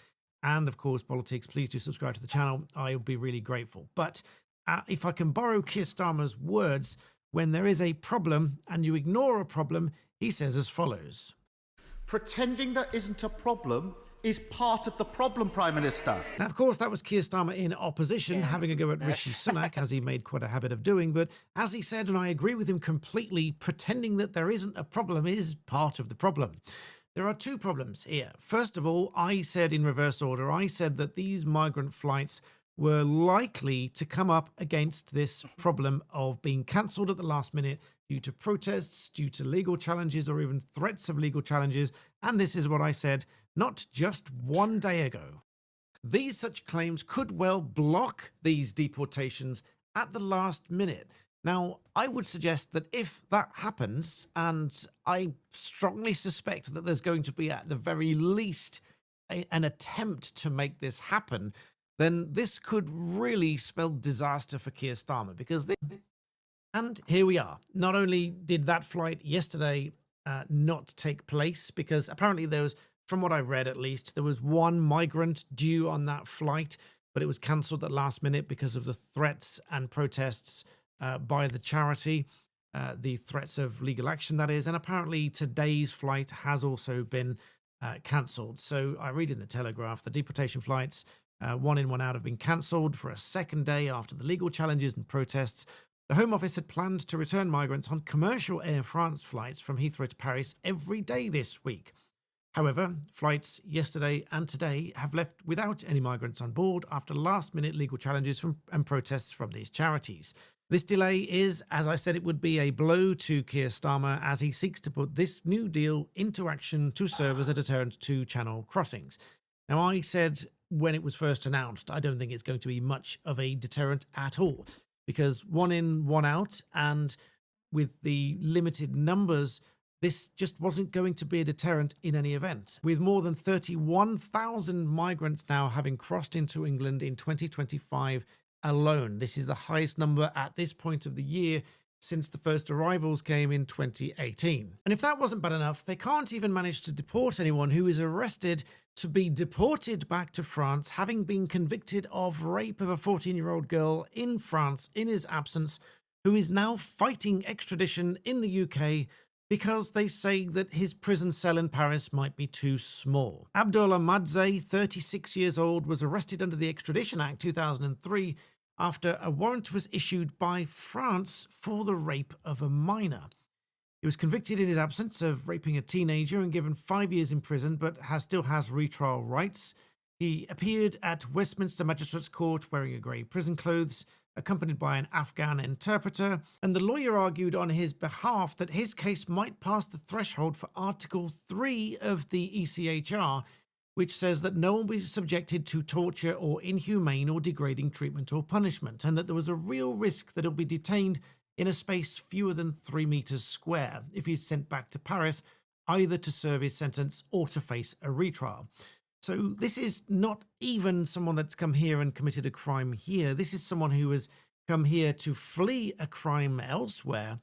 and of course politics, please do subscribe to the channel. I would be really grateful. But if I can borrow Keir Starmer's words, when there is a problem and you ignore a problem, he says as follows. Pretending there isn't a problem is part of the problem, Prime Minister. Now, of course, that was Keir Starmer in opposition, having a go at Rishi Sunak, as he made quite a habit of doing. But as he said, and I agree with him completely, pretending that there isn't a problem is part of the problem. There are two problems here. First of all, I said in reverse order, I said that these migrant flights were likely to come up against this problem of being cancelled at the last minute due to protests, due to legal challenges, or even threats of legal challenges. And this is what I said not just one day ago. These such claims could well block these deportations at the last minute. Now, I would suggest that if that happens, and I strongly suspect that there's going to be at the very least an attempt to make this happen, then this could really spell disaster for Keir Starmer, because this... And here we are. Not only did that flight yesterday not take place, because apparently there was, from what I read at least, there was one migrant due on that flight, but it was cancelled at last minute because of the threats and protests by the charity, the threats of legal action, that is. And apparently today's flight has also been cancelled. So I read in the Telegraph, the deportation flights, one in, one out, have been cancelled for a second day after the legal challenges and protests. The Home Office had planned to return migrants on commercial Air France flights from Heathrow to Paris every day this week. However, flights yesterday and today have left without any migrants on board after last-minute legal challenges and protests from these charities. This delay is, as I said it would be, a blow to Keir Starmer as he seeks to put this new deal into action to serve as a deterrent to Channel crossings. Now, I said when it was first announced, I don't think it's going to be much of a deterrent at all, because one in, one out, and with the limited numbers, this just wasn't going to be a deterrent in any event. With more than 31,000 migrants now having crossed into England in 2025 alone. This is the highest number at this point of the year since the first arrivals came in 2018. And if that wasn't bad enough, they can't even manage to deport anyone who is arrested to be deported back to France, having been convicted of rape of a 14-year-old girl in France in his absence, who is now fighting extradition in the UK because they say that his prison cell in Paris might be too small. Abdullah Madze, 36 years old, was arrested under the Extradition Act 2003 after a warrant was issued by France for the rape of a minor. He was convicted in his absence of raping a teenager and given 5 years in prison, but still has retrial rights. He appeared at Westminster Magistrates Court wearing a grey prison clothes, accompanied by an Afghan interpreter, and the lawyer argued on his behalf that his case might pass the threshold for Article 3 of the ECHR, which says that no one will be subjected to torture or inhumane or degrading treatment or punishment, and that there was a real risk that he'll be detained in a space fewer than 3 meters square if he's sent back to Paris, either to serve his sentence or to face a retrial. So this is not even someone that's come here and committed a crime here. This is someone who has come here to flee a crime elsewhere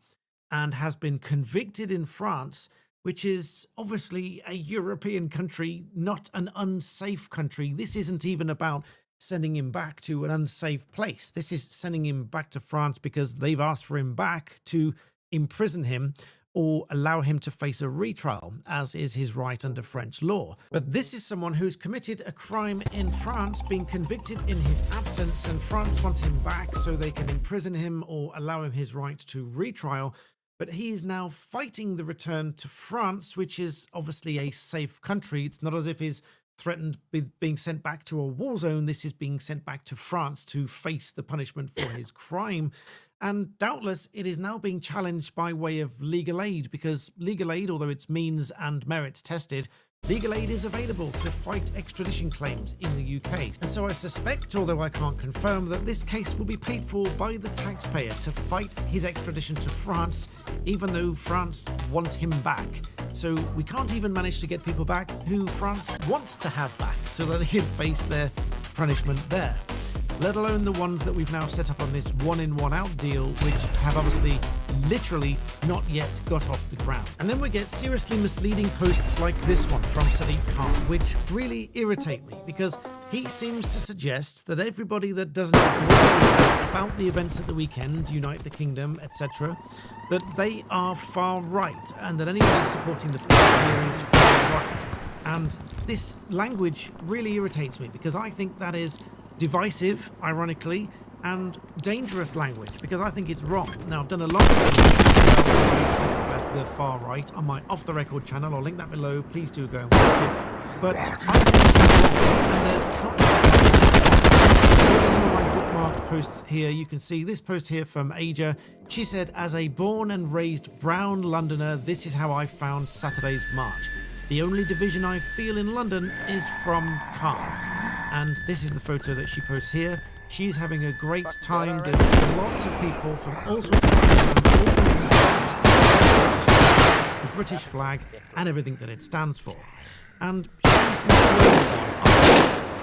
and has been convicted in France, which is obviously a European country, not an unsafe country. This isn't even about sending him back to an unsafe place. This is sending him back to France because they've asked for him back to imprison him or allow him to face a retrial, as is his right under French law. But this is someone who's committed a crime in France, being convicted in his absence, and France wants him back so they can imprison him or allow him his right to retrial. But he is now fighting the return to France, which is obviously a safe country. It's not as if he's threatened with being sent back to a war zone. This is being sent back to France to face the punishment for his crime. And doubtless it is now being challenged by way of legal aid, because legal aid, although it's means and merits tested, Legal aid is available to fight extradition claims in the UK. And so I suspect, although I can't confirm, that this case will be paid for by the taxpayer to fight his extradition to France, even though France want him back. So we can't even manage to get people back who France want to have back so that they can face their punishment there. Let alone the ones that we've now set up on this one-in, one-out deal, which have obviously literally not yet got off the ground. And then we get seriously misleading posts like this one from Sadiq Khan, which really irritate me because he seems to suggest that everybody that doesn't agree about the events at the weekend, Unite the Kingdom, etc., that they are far right and that anybody supporting the flag here is far right. And this language really irritates me because I think that is divisive, ironically, and dangerous language because I think it's wrong. Now, I've done a lot of videos as the far right on my Off the Record channel. I'll link that below. Please do go and watch it. But I think it's wrong, and there's countless. Go to some of my bookmarked posts here. You can see this post here from Aja. She said, "As a born and raised brown Londoner, this is how I found Saturday's march. The only division I feel in London is from Khan." And this is the photo that she posts here. She's having a great time. There's lots of people from all sorts of backgrounds, the British flag and everything that it stands for. And she's not the only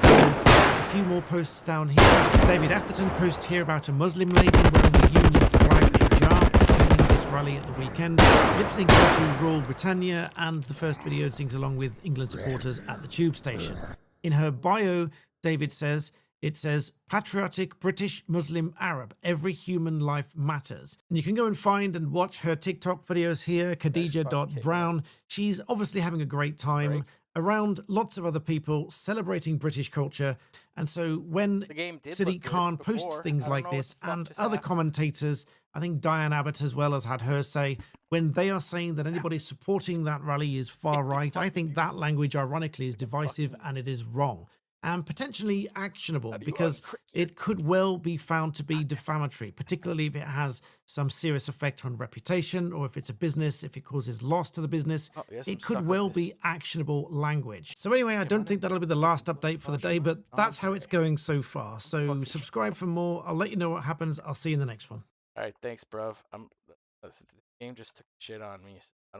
one. There's a few more posts down here. David Atherton posts here about a Muslim lady wearing the Union flag hijab attending this rally at the weekend, lip-syncing to Rule Britannia, and the first video sings along with England supporters at the tube station. In her bio, David says, it says, "Patriotic British Muslim Arab. Every human life matters." And you can go and find and watch her TikTok videos here, Khadija.Brown. She's obviously having a great time around lots of other people celebrating British culture. And so when Sadiq Khan posts things like this and other commentators, I think Diane Abbott as well has had her say, when they are saying that anybody supporting that rally is far right, I think that language ironically is divisive and it is wrong. And potentially actionable because it could well be found to be defamatory, particularly if it has some serious effect on reputation or if it's a business, if it causes loss to the business. It could well be actionable language. So anyway, I don't think that'll be the last update for the day, but that's how it's going so far. So subscribe for more. I'll let you know what happens. I'll see you in the next one. All right, thanks, bruv. The game just took shit on me. I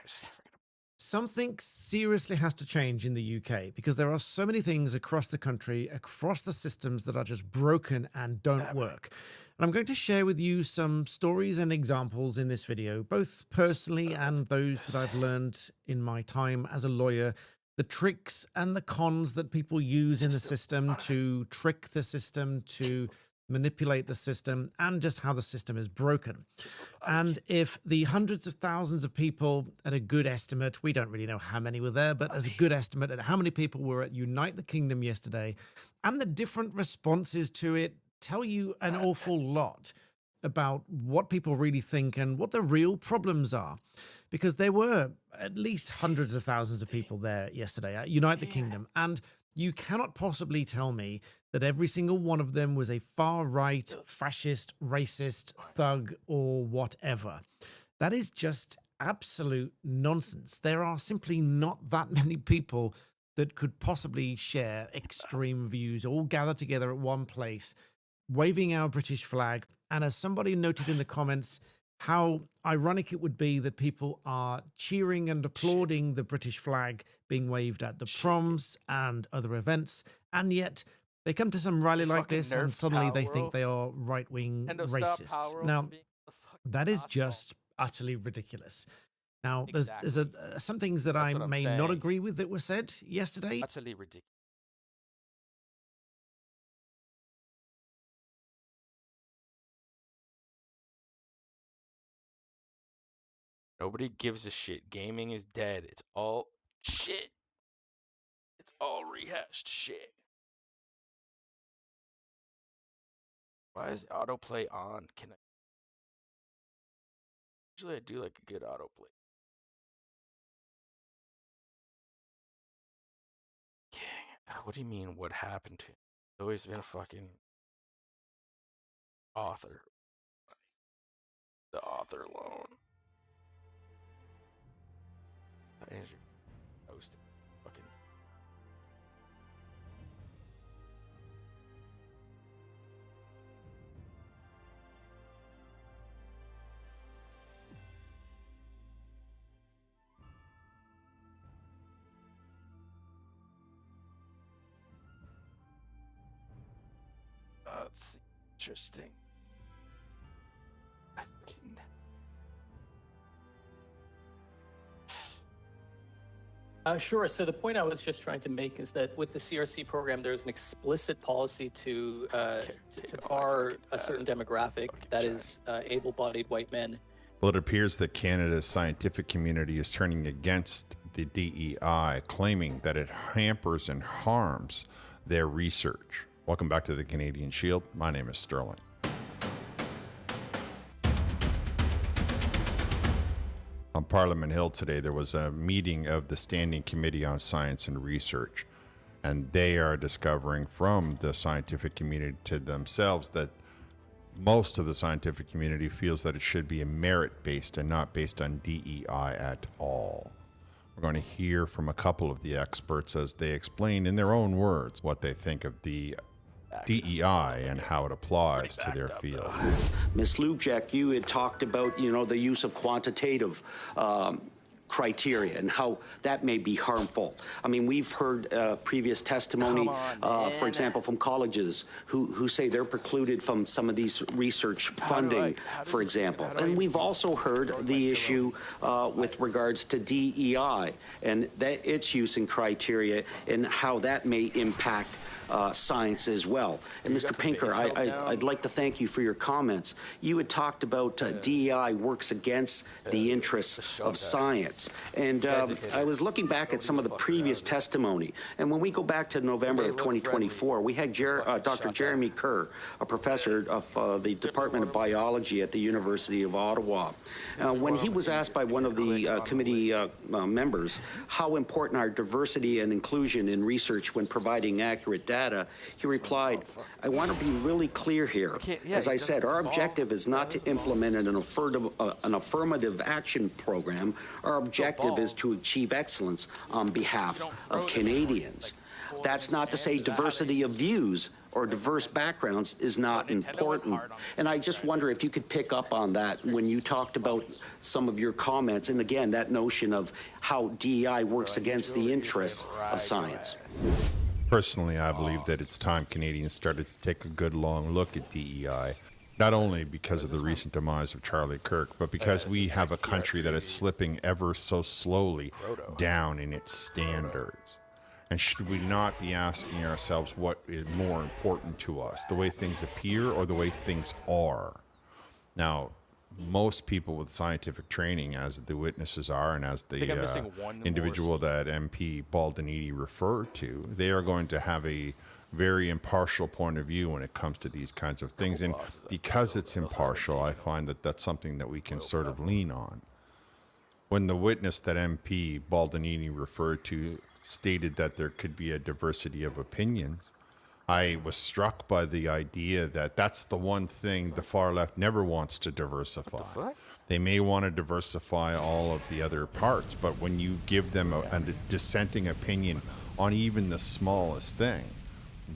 just never gonna. Something seriously has to change in the UK because there are so many things across the country, across the systems that are just broken and don't work. And I'm going to share with you some stories and examples in this video, both personally and those that I've learned in my time as a lawyer, the tricks and the cons that people use in the system to trick the system, to manipulate the system, and just how the system is broken. And if the hundreds of thousands of people, at a good estimate, we don't really know how many were there, but as a good estimate at how many people were at Unite the Kingdom yesterday, and the different responses to it tell you an awful lot about what people really think and what the real problems are. Because there were at least hundreds of thousands of people there yesterday at Unite the Kingdom, and you cannot possibly tell me that every single one of them was a far-right, fascist, racist, thug, or whatever. That is just absolute nonsense. There are simply not that many people that could possibly share extreme views, all gathered together at one place, waving our British flag. And as somebody noted in the comments, how ironic it would be that people are cheering and applauding the British flag being waved at the proms and other events, and yet they come to some rally like this and suddenly they think they are right-wing racists. Now, that is just utterly ridiculous. Now, there's some things that I may not agree with that were said yesterday. Utterly ridiculous. Nobody gives a shit. Gaming is dead. It's all shit. It's all rehashed shit. Why is autoplay on? Usually I do like a good autoplay. What do you mean, what happened to him? He's always been a fucking author. The author alone. Andrew, posted. Fucking. That's interesting. I fucking. Sure. So the point I was just trying to make is that with the CRC program, there's an explicit policy to bar a certain demographic, that is able-bodied white men. Well, it appears that Canada's scientific community is turning against the DEI, claiming that it hampers and harms their research. Welcome back to the Canadian Shield. My name is Sterling. On Parliament Hill today, there was a meeting of the Standing Committee on Science and Research, and they are discovering from the scientific community to themselves that most of the scientific community feels that it should be merit-based and not based on DEI at all. We're going to hear from a couple of the experts as they explain in their own words what they think of the DEI and how it applies to their field. Ms. Lubjak, you had talked about, the use of quantitative criteria and how that may be harmful. I mean, we've heard previous testimony, for example, from colleges who say they're precluded from some of these research funding, for example. And we've also heard the issue with regards to DEI and its use in criteria and how that may impact science as well. And Mr. Pinker, I'd like to thank you for your comments. You had talked about DEI works against the interests of science. And I was looking back at some of the previous testimony. And when we go back to November of 2024, we had Dr. Jeremy Kerr, a professor of the Department of Biology at the University of Ottawa. When he was asked by one of the committee members how important are diversity and inclusion in research when providing accurate data, he replied, I want to be really clear here. As I said, our objective is not to implement an affirmative action program. Our objective is to achieve excellence on behalf of Canadians. That's not to say diversity of views or diverse backgrounds is not important. And I just wonder if you could pick up on that when you talked about some of your comments, and again, that notion of how DEI works against the interests of science. Personally, I believe that it's time Canadians started to take a good long look at DEI, not only because of the recent demise of Charlie Kirk, but because we have a country that is slipping ever so slowly down in its standards. And should we not be asking ourselves what is more important to us, the way things appear or the way things are? Now, most people with scientific training, as the witnesses are and as the individual that MP Baldiniti referred to, they are going to have a very impartial point of view when it comes to these kinds of things. And because it's impartial, I find that that's something that we can sort of lean on. When the witness that MP Baldiniti referred to stated that there could be a diversity of opinions, I was struck by the idea that that's the one thing the far left never wants to diversify. They may want to diversify all of the other parts, but when you give them a dissenting opinion on even the smallest thing,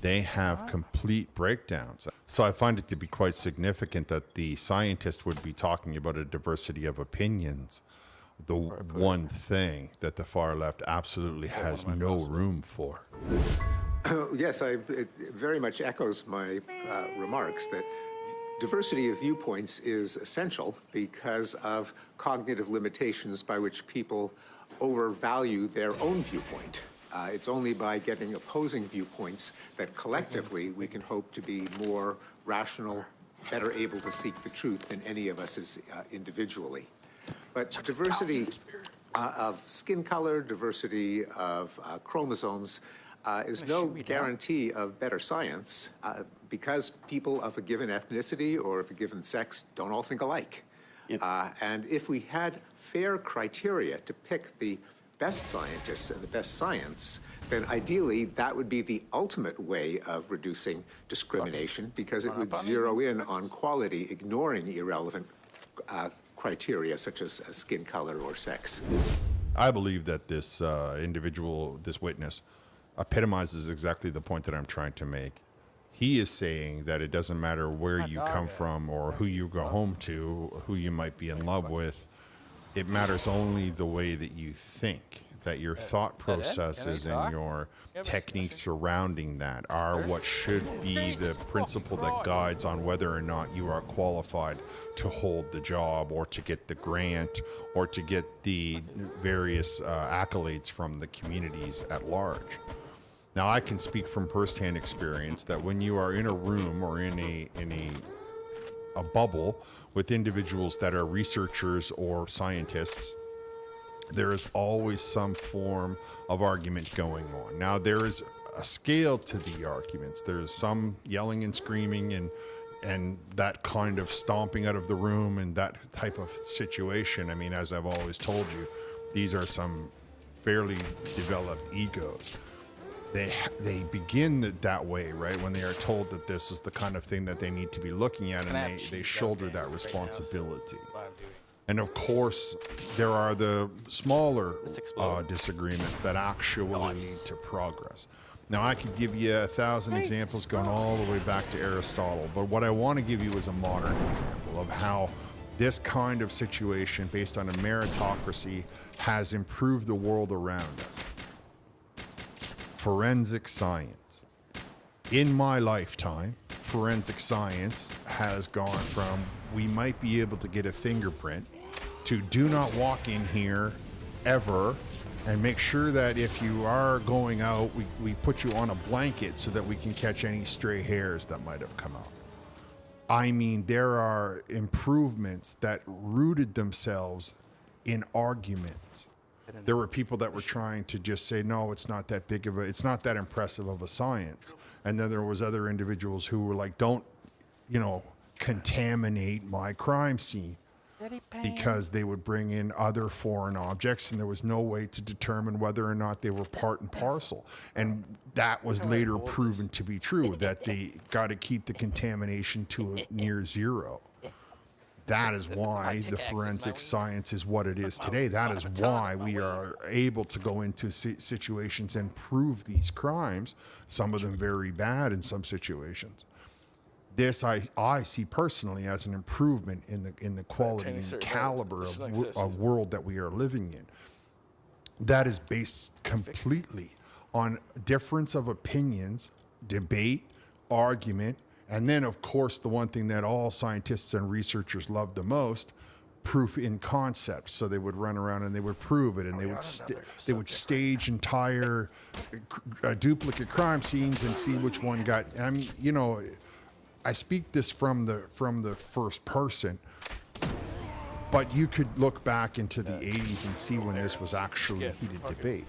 they have complete breakdowns. So I find it to be quite significant that the scientist would be talking about a diversity of opinions, the one thing that the far left absolutely has no room for. Yes, it very much echoes my remarks that diversity of viewpoints is essential because of cognitive limitations by which people overvalue their own viewpoint. It's only by getting opposing viewpoints that collectively we can hope to be more rational, better able to seek the truth than any of us is individually. But diversity of skin color, diversity of chromosomes, is no guarantee of better science because people of a given ethnicity or of a given sex don't all think alike. And if we had fair criteria to pick the best scientists and the best science, then ideally that would be the ultimate way of reducing discrimination because it would zero in on quality, ignoring irrelevant criteria such as skin color or sex. I believe that this individual, this witness, epitomizes exactly the point that I'm trying to make. He is saying that it doesn't matter where you come from or who you go home to, who you might be in love with. It matters only the way that you think, that your thought processes and your techniques surrounding that are what should be the principle that guides on whether or not you are qualified to hold the job or to get the grant or to get the various accolades from the communities at large. Now, I can speak from firsthand experience that when you are in a room or in a bubble with individuals that are researchers or scientists, there is always some form of argument going on. Now, there is a scale to the arguments. There's some yelling and screaming and that kind of stomping out of the room and that type of situation. I mean, as I've always told you, these are some fairly developed egos. They begin that way, right? When they are told that this is the kind of thing that they need to be looking at, and they shoulder that responsibility. And of course, there are the smaller disagreements that actually lead to progress. Now, I could give you 1,000 examples going all the way back to Aristotle, but what I want to give you is a modern example of how this kind of situation based on a meritocracy has improved the world around us. Forensic science. In my lifetime, forensic science has gone from we might be able to get a fingerprint to do not walk in here ever, and make sure that if you are going out, we put you on a blanket so that we can catch any stray hairs that might have come out. I mean, there are improvements that rooted themselves in arguments. There were people that were trying to just say, no, it's not that big of it's not that impressive of a science. And then there was other individuals who were like, don't, contaminate my crime scene, because they would bring in other foreign objects and there was no way to determine whether or not they were part and parcel. And that was later proven to be true, that they got to keep the contamination to a near zero. That is why the forensic science is what it is today. That is why we are able to go into situations and prove these crimes, some of them very bad in some situations. This I see personally as an improvement in the quality and caliber of world that we are living in. That is based completely on difference of opinions, debate, argument, and then, of course, the one thing that all scientists and researchers love the most, proof in concept. So they would run around and they would prove it, and they would stage entire duplicate crime scenes and see which one got. I mean, I speak this from the first person, but you could look back into the 80s and see when this was actually heated debate.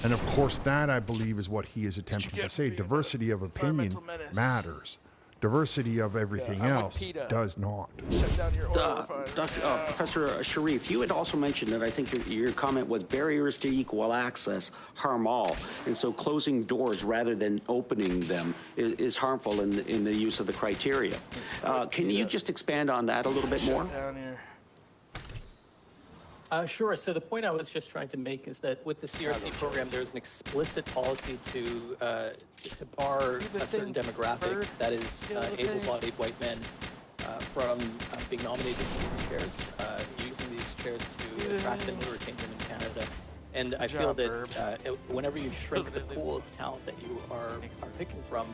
And of course, that I believe is what he is attempting to say. Diversity of opinion matters. Diversity of everything else does not. Professor Sharif, you had also mentioned that I think your comment was barriers to equal access harm all. And so closing doors rather than opening them is harmful in the use of the criteria. Can you just expand on that a little bit more? Sure. So the point I was just trying to make is that with the CRC program, there's an explicit policy to bar a certain demographic, that is able-bodied white men, from being nominated for these chairs, using these chairs to attract them or retain them in Canada. And I feel that whenever you shrink the pool of talent that you are picking from,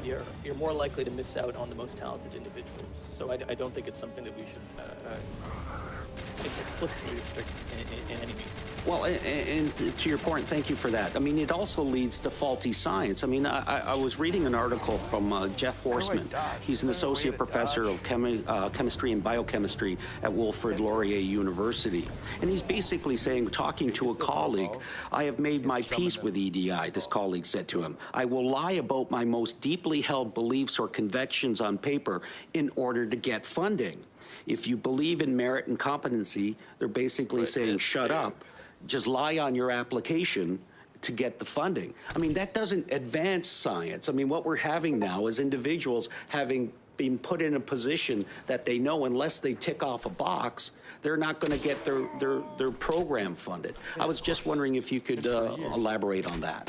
you're more likely to miss out on the most talented individuals. So I don't think it's something that we should explicitly restrict in any means. Well, and to your point, thank you for that. I mean, it also leads to faulty science. I mean, I was reading an article from Jeff Forsman. He's an associate professor of chemistry and biochemistry at Wilfrid Laurier University. And he's basically saying, talking to a colleague, I have made my peace with EDI, this colleague said to him. I will lie about my most deeply held beliefs or convictions on paper in order to get funding. If you believe in merit and competency, they're basically saying, shut up, just lie on your application to get the funding. I mean, that doesn't advance science. I mean, what we're having now is individuals having being put in a position that they know unless they tick off a box, they're not going to get their program funded. I was just wondering if you could elaborate on that.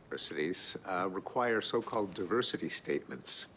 Universities require so-called diversity statements,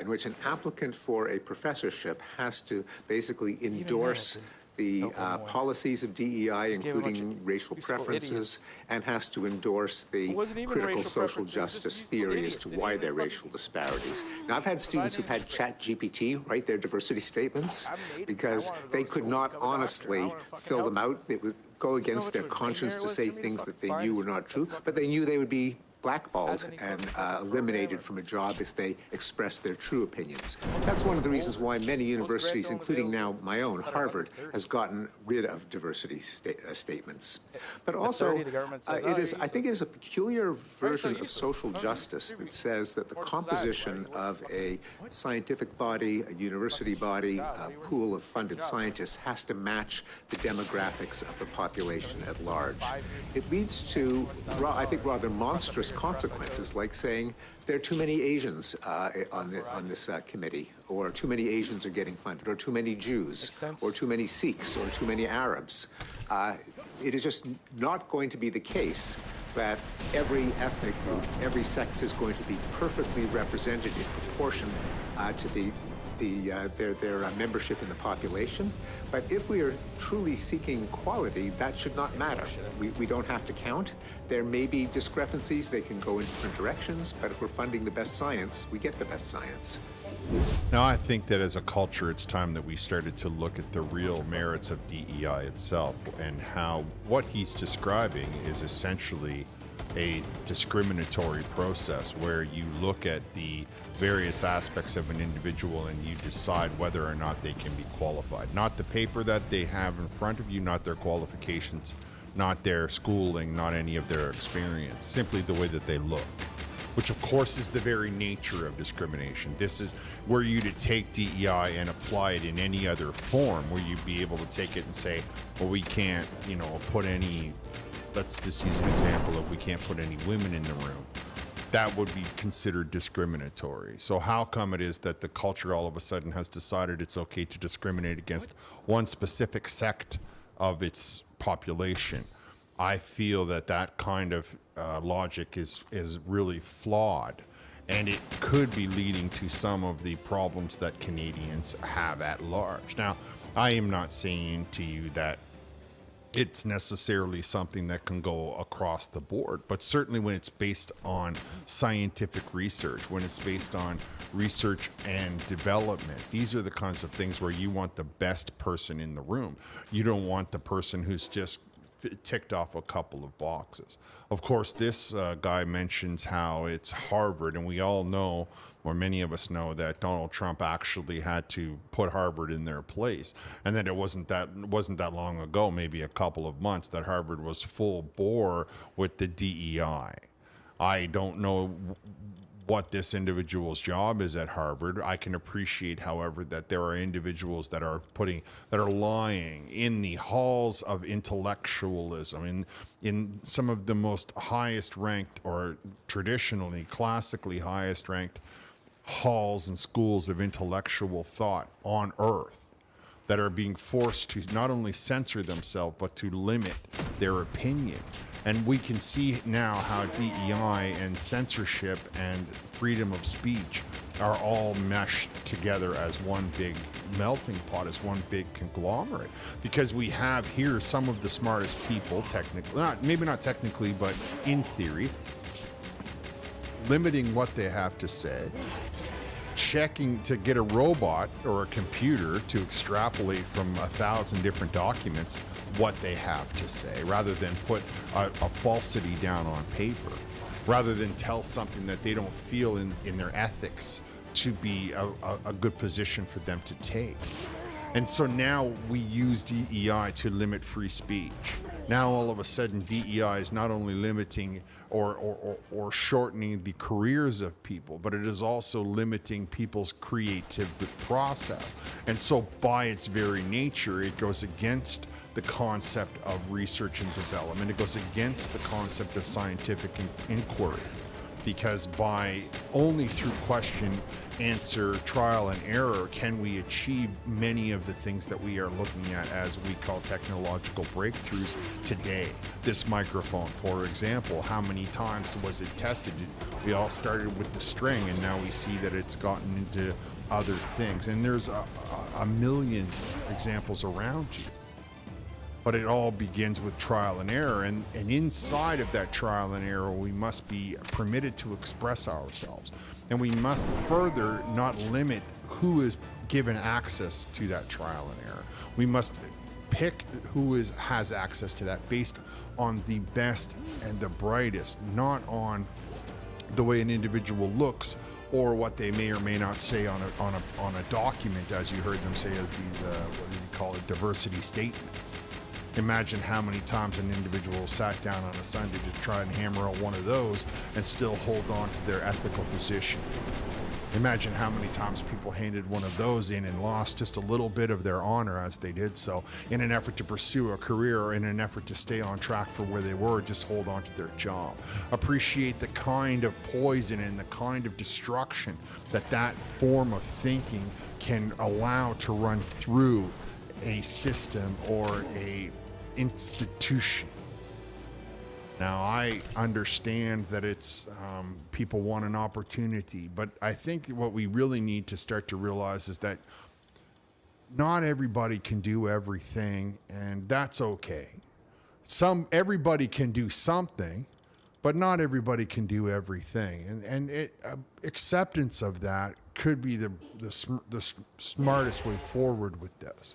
in which an applicant for a professorship has to basically endorse the policies of DEI, including racial preferences, and has to endorse the critical social justice theory as to why there are racial disparities. Now, I've had students who've had ChatGPT write their diversity statements because they could not honestly fill them out. It would go against their conscience to say things that they knew were not true, but they knew they would be blackballed and eliminated from a job if they expressed their true opinions. That's one of the reasons why many universities, including now my own, Harvard, has gotten rid of diversity statements. But also, I think it is a peculiar version of social justice that says that the composition of a scientific body, a university body, a pool of funded scientists has to match the demographics of the population at large. It leads to, I think, rather monstrous consequences, like saying there are too many Asians on this committee, or too many Asians are getting funded, or too many Jews, or too many Sikhs, or too many Arabs. It is just not going to be the case that every ethnic group, every sex is going to be perfectly represented in proportion to their membership in the population. But if we are truly seeking equality, that should not matter. We don't have to count. There may be discrepancies. They can go in different directions. But if we're funding the best science, we get the best science. Now, I think that as a culture, it's time that we started to look at the real merits of DEI itself, and how what he's describing is essentially a discriminatory process where you look at the various aspects of an individual and you decide whether or not they can be qualified. Not the paper that they have in front of you, not their qualifications, not their schooling, not any of their experience, simply the way that they look, which of course is the very nature of discrimination. This is where you to take DEI and apply it in any other form, where you be able to take it and say, well, we can't, put any, let's just use an example of we can't put any women in the room. That would be considered discriminatory. So how come it is that the culture all of a sudden has decided it's okay to discriminate against one specific sect of its population? I feel that that kind of logic is really flawed, and it could be leading to some of the problems that Canadians have at large. Now, I am not saying to you that it's necessarily something that can go across the board, but certainly when it's based on scientific research, when it's based on research and development, these are the kinds of things where you want the best person in the room. You don't want the person who's just ticked off a couple of boxes. Of course, this guy mentions how it's Harvard, and we all know, or many of us know, that Donald Trump actually had to put Harvard in their place, and that it wasn't that long ago, maybe a couple of months, that Harvard was full bore with the DEI. I don't know what this individual's job is at Harvard. I can appreciate, however, that there are individuals that are lying in the halls of intellectualism, in some of the most highest ranked, or traditionally, classically highest ranked halls and schools of intellectual thought on earth, that are being forced to not only censor themselves, but to limit their opinion. And we can see now how DEI and censorship and freedom of speech are all meshed together as one big melting pot, as one big conglomerate. Because we have here some of the smartest people, maybe not technically, but in theory, limiting what they have to say, checking to get a robot or a computer to extrapolate from 1,000 different documents what they have to say, rather than put a falsity down on paper, rather than tell something that they don't feel in their ethics to be a good position for them to take. And so now we use DEI to limit free speech. Now all of a sudden DEI is not only limiting or shortening the careers of people, but it is also limiting people's creative process. And so by its very nature, it goes against the concept of research and development. It goes against the concept of scientific inquiry. because by only through question, answer, trial, and error can we achieve many of the things that we are looking at as we call technological breakthroughs today. This microphone, for example, how many times was it tested? We all started with the string, and now we see that it's gotten into other things. And there's a million examples around you. But it all begins with trial and error, and inside of that trial and error, we must be permitted to express ourselves. And we must further not limit who is given access to that trial and error. We must pick who has access to that based on the best and the brightest, not on the way an individual looks or what they may or may not say on a document, as you heard them say as these, what do you call it, diversity statements. Imagine how many times an individual sat down on a Sunday to try and hammer out one of those and still hold on to their ethical position. Imagine how many times people handed one of those in and lost just a little bit of their honor as they did so in an effort to pursue a career or in an effort to stay on track for where they were, just hold on to their job. Appreciate the kind of poison and the kind of destruction that form of thinking can allow to run through a system or a institution. Now, I understand that it's people want an opportunity, but I think what we really need to start to realize is that not everybody can do everything, and that's okay. Everybody can do something, but not everybody can do everything, and acceptance of that could be the smartest way forward with this.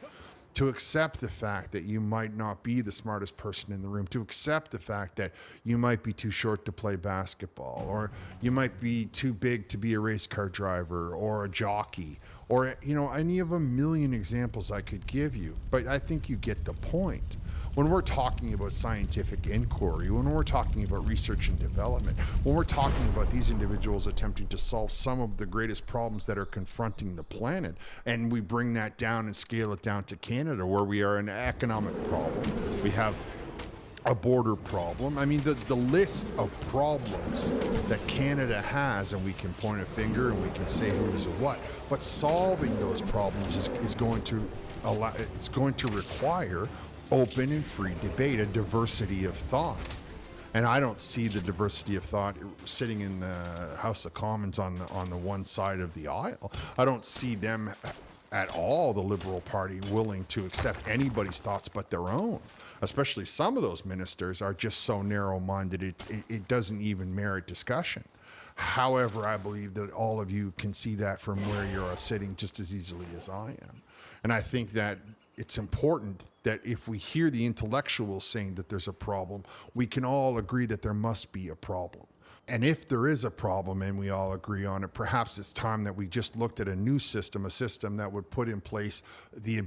To accept the fact that you might not be the smartest person in the room, to accept the fact that you might be too short to play basketball, or you might be too big to be a race car driver or a jockey, or any of a million examples I could give you. But I think you get the point. When we're talking about scientific inquiry, when we're talking about research and development, when we're talking about these individuals attempting to solve some of the greatest problems that are confronting the planet, and we bring that down and scale it down to Canada, where we are an economic problem, we have a border problem. I mean, the list of problems that Canada has, and we can point a finger and we can say who is what, but solving those problems is going to require open and free debate, a diversity of thought. And I don't see the diversity of thought sitting in the House of Commons on the one side of the aisle. I don't see them at all, the Liberal Party, willing to accept anybody's thoughts but their own. Especially some of those ministers are just so narrow-minded, it doesn't even merit discussion. However, I believe that all of you can see that from where you're sitting just as easily as I am. And I think that it's important that if we hear the intellectuals saying that there's a problem, we can all agree that there must be a problem. And if there is a problem and we all agree on it, perhaps it's time that we just looked at a new system, a system that would put in place the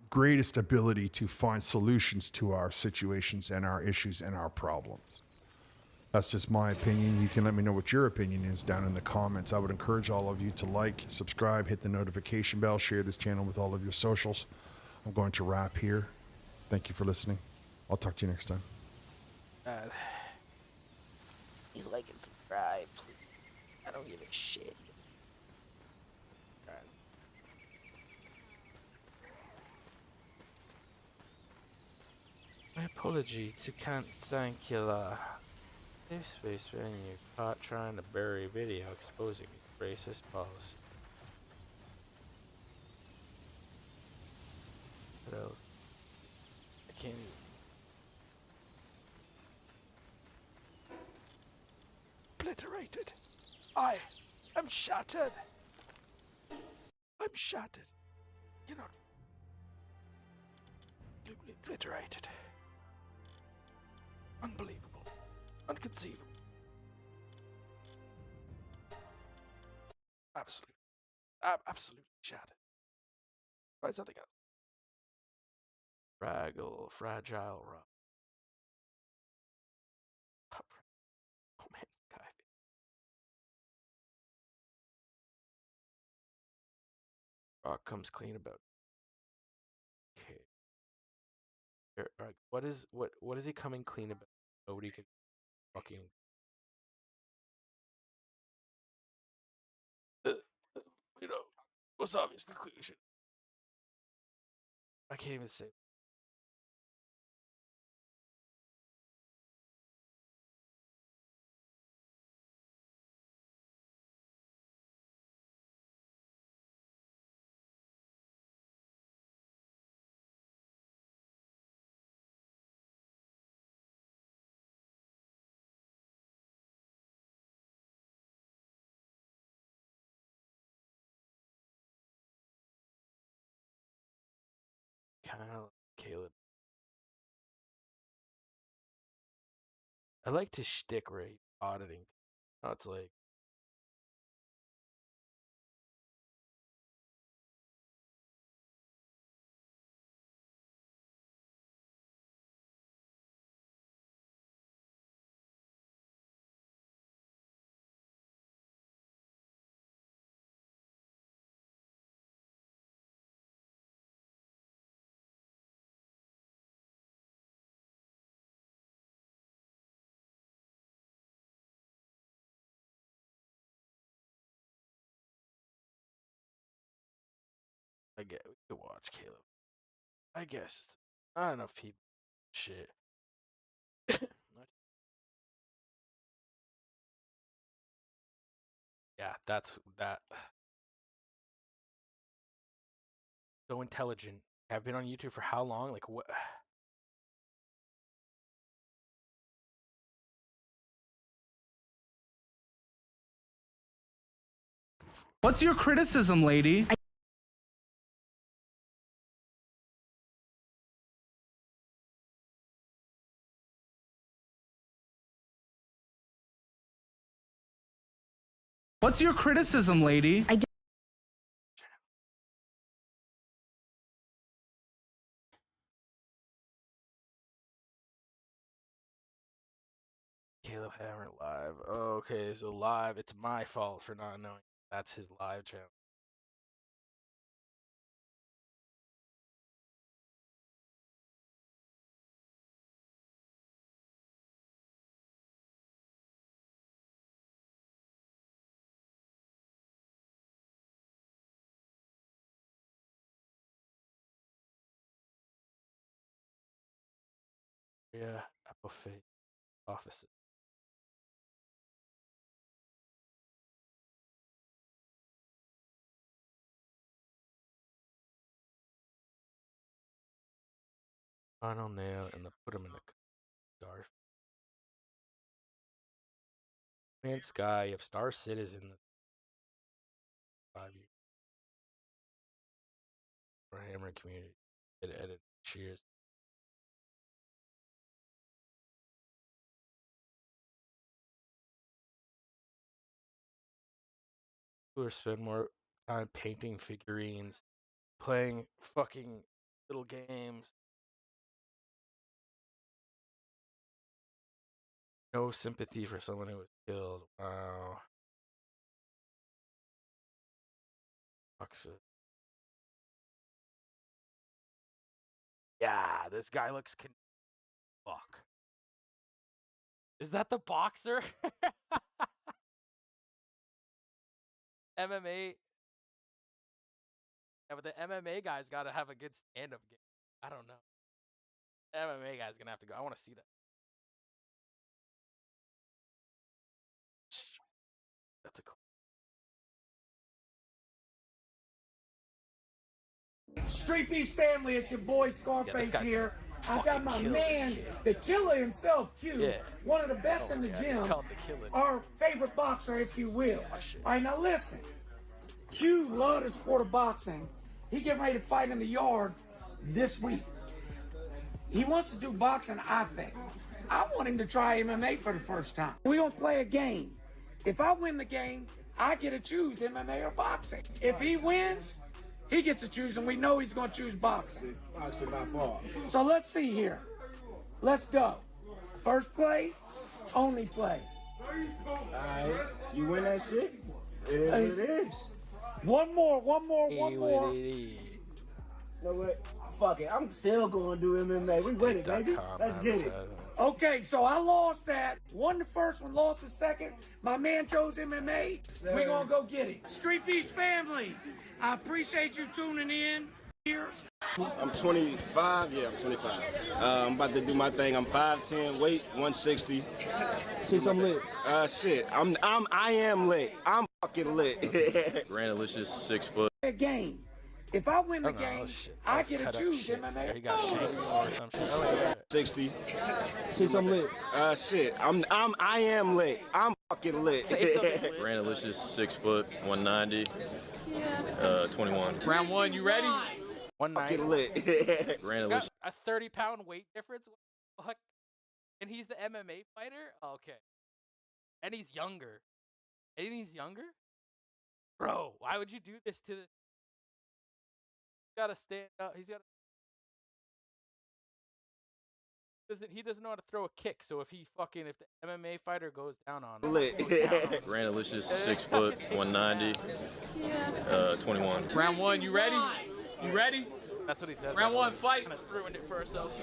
greatest ability to find solutions to our situations and our issues and our problems. That's just my opinion. You can let me know what your opinion is down in the comments. I would encourage all of you to like, subscribe, hit the notification bell, share this channel with all of your socials. I'm going to wrap here. Thank you for listening. I'll talk to you next time. Please like and subscribe, please. I don't give a shit. My apology to Cantankula. Safe space when you're caught trying to bury video exposing racist policy. What else? I can't even. Obliterated. I am shattered. I'm shattered. You're not. Obliterated. Unbelievable. Unconceivable. Absolutely. Absolutely shattered. Try something else. Fragile rock. Oh man, guy. Rock comes clean about. Okay. What is he coming clean about? Nobody can fucking Most obvious conclusion. I can't even say. Kind of like Caleb. I like to shtick where he's auditing. Now it's like. I get we could watch Caleb. I guess it's not enough people. Shit. Yeah, that's that. So intelligent. I've been on YouTube for how long? Like what? What's your criticism, lady? What's your criticism, lady? Caleb Hammer live. Oh, okay, so live. It's my fault for not knowing that's his live channel. Yeah, Apple Face office. Final nail and then put him in the star. Man, Sky, you have Star Citizen. 5 years. For Hammer community. Edit. Cheers. Or spend more time painting figurines, playing fucking little games. No sympathy for someone who was killed. Wow. Yeah, this guy looks fuck. Is that the boxer? MMA. Yeah, but the MMA guy's got to have a good stand-up game. I don't know. MMA guy's gonna have to go. I want to see that. That's a cool. Street Beast family, it's your boy Scarface here. I got my man, the killer himself, Q, one of the best in the gym, our favorite boxer, if you will. All right, now listen. Q loves the sport of boxing. He getting ready to fight in the yard this week. He wants to do boxing, I think. I want him to try MMA for the first time. We're going to play a game. If I win the game, I get to choose MMA or boxing. If he wins, he gets to choose, and we know he's going to choose boxing. Boxing by far. So let's see here. Let's go. First play, only play. All right. You win that shit? It is what it is. One more. You know what? Fuck it. I'm still going to do MMA. We win it, baby. Let's get it. Okay, so I lost that. Won the first one, lost the second. My man chose MMA. We're gonna go get it. Street Beast family, I appreciate you tuning in. Cheers. I'm 25. Yeah, I'm 25. I'm about to do my thing. I'm 5'10", weight 160. See, I'm lit. Shit. I am lit. I'm fucking lit. Randalicious 6 foot. A game. If I win the game, I get to choose MMA. He got shanked or some shit. Oh, yeah. 60. See, I'm lit. Shit. I am lit. I'm fucking lit. Randalicious 6 foot 190. 21. Round 1, you ready? 190. Lit. Randalicious. A 30-pound weight difference? What the fuck? And he's the MMA fighter? Okay. And he's younger. Bro, why would you do this to the... He's got to stand up. He doesn't know how to throw a kick, so if the MMA fighter goes down on him, lit. Randalicious 6 foot 190. 21. Round 1, you ready? You ready? That's what he does. Round 1, fight. Kind of ruined it for ourselves.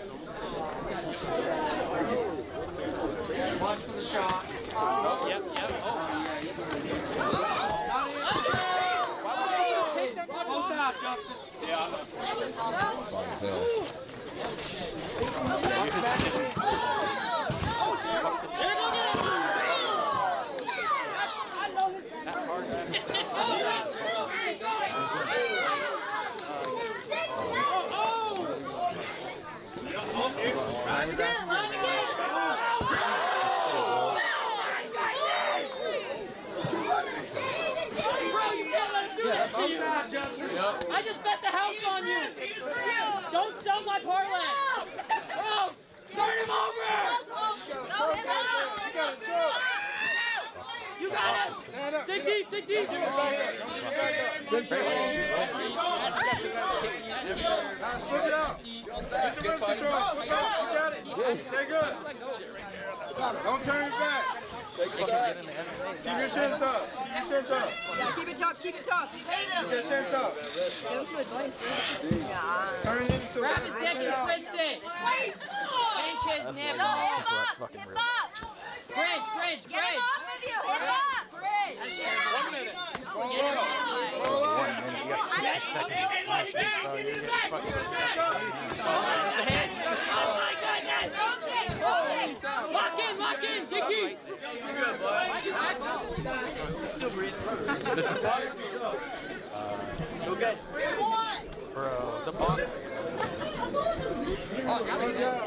Watch for the shot. Oh, yep. Close out, Justice. Yeah. I just bet the house on you. Don't sell my parlay. Oh, turn him over. You got it. Dig deep. Slip it out. Get the wrist control. Slip out. You got it. Stay good. Don't turn your back. Keep your chin up. Keep your chin up. Yeah, keep it tough. Keep your chin up. Turn it into Grab his dick and twist it. Pinch his nipple. Hip up. Bridge. Get him off of you. Hip up. Bridge. 1 minute. Roll up. 1 minute. You got 60 seconds. Oh my goodness. Okay. Lock in. Dig deep. Why'd you back off? Still breathing. This one. Go good. Bro, the box. Good job.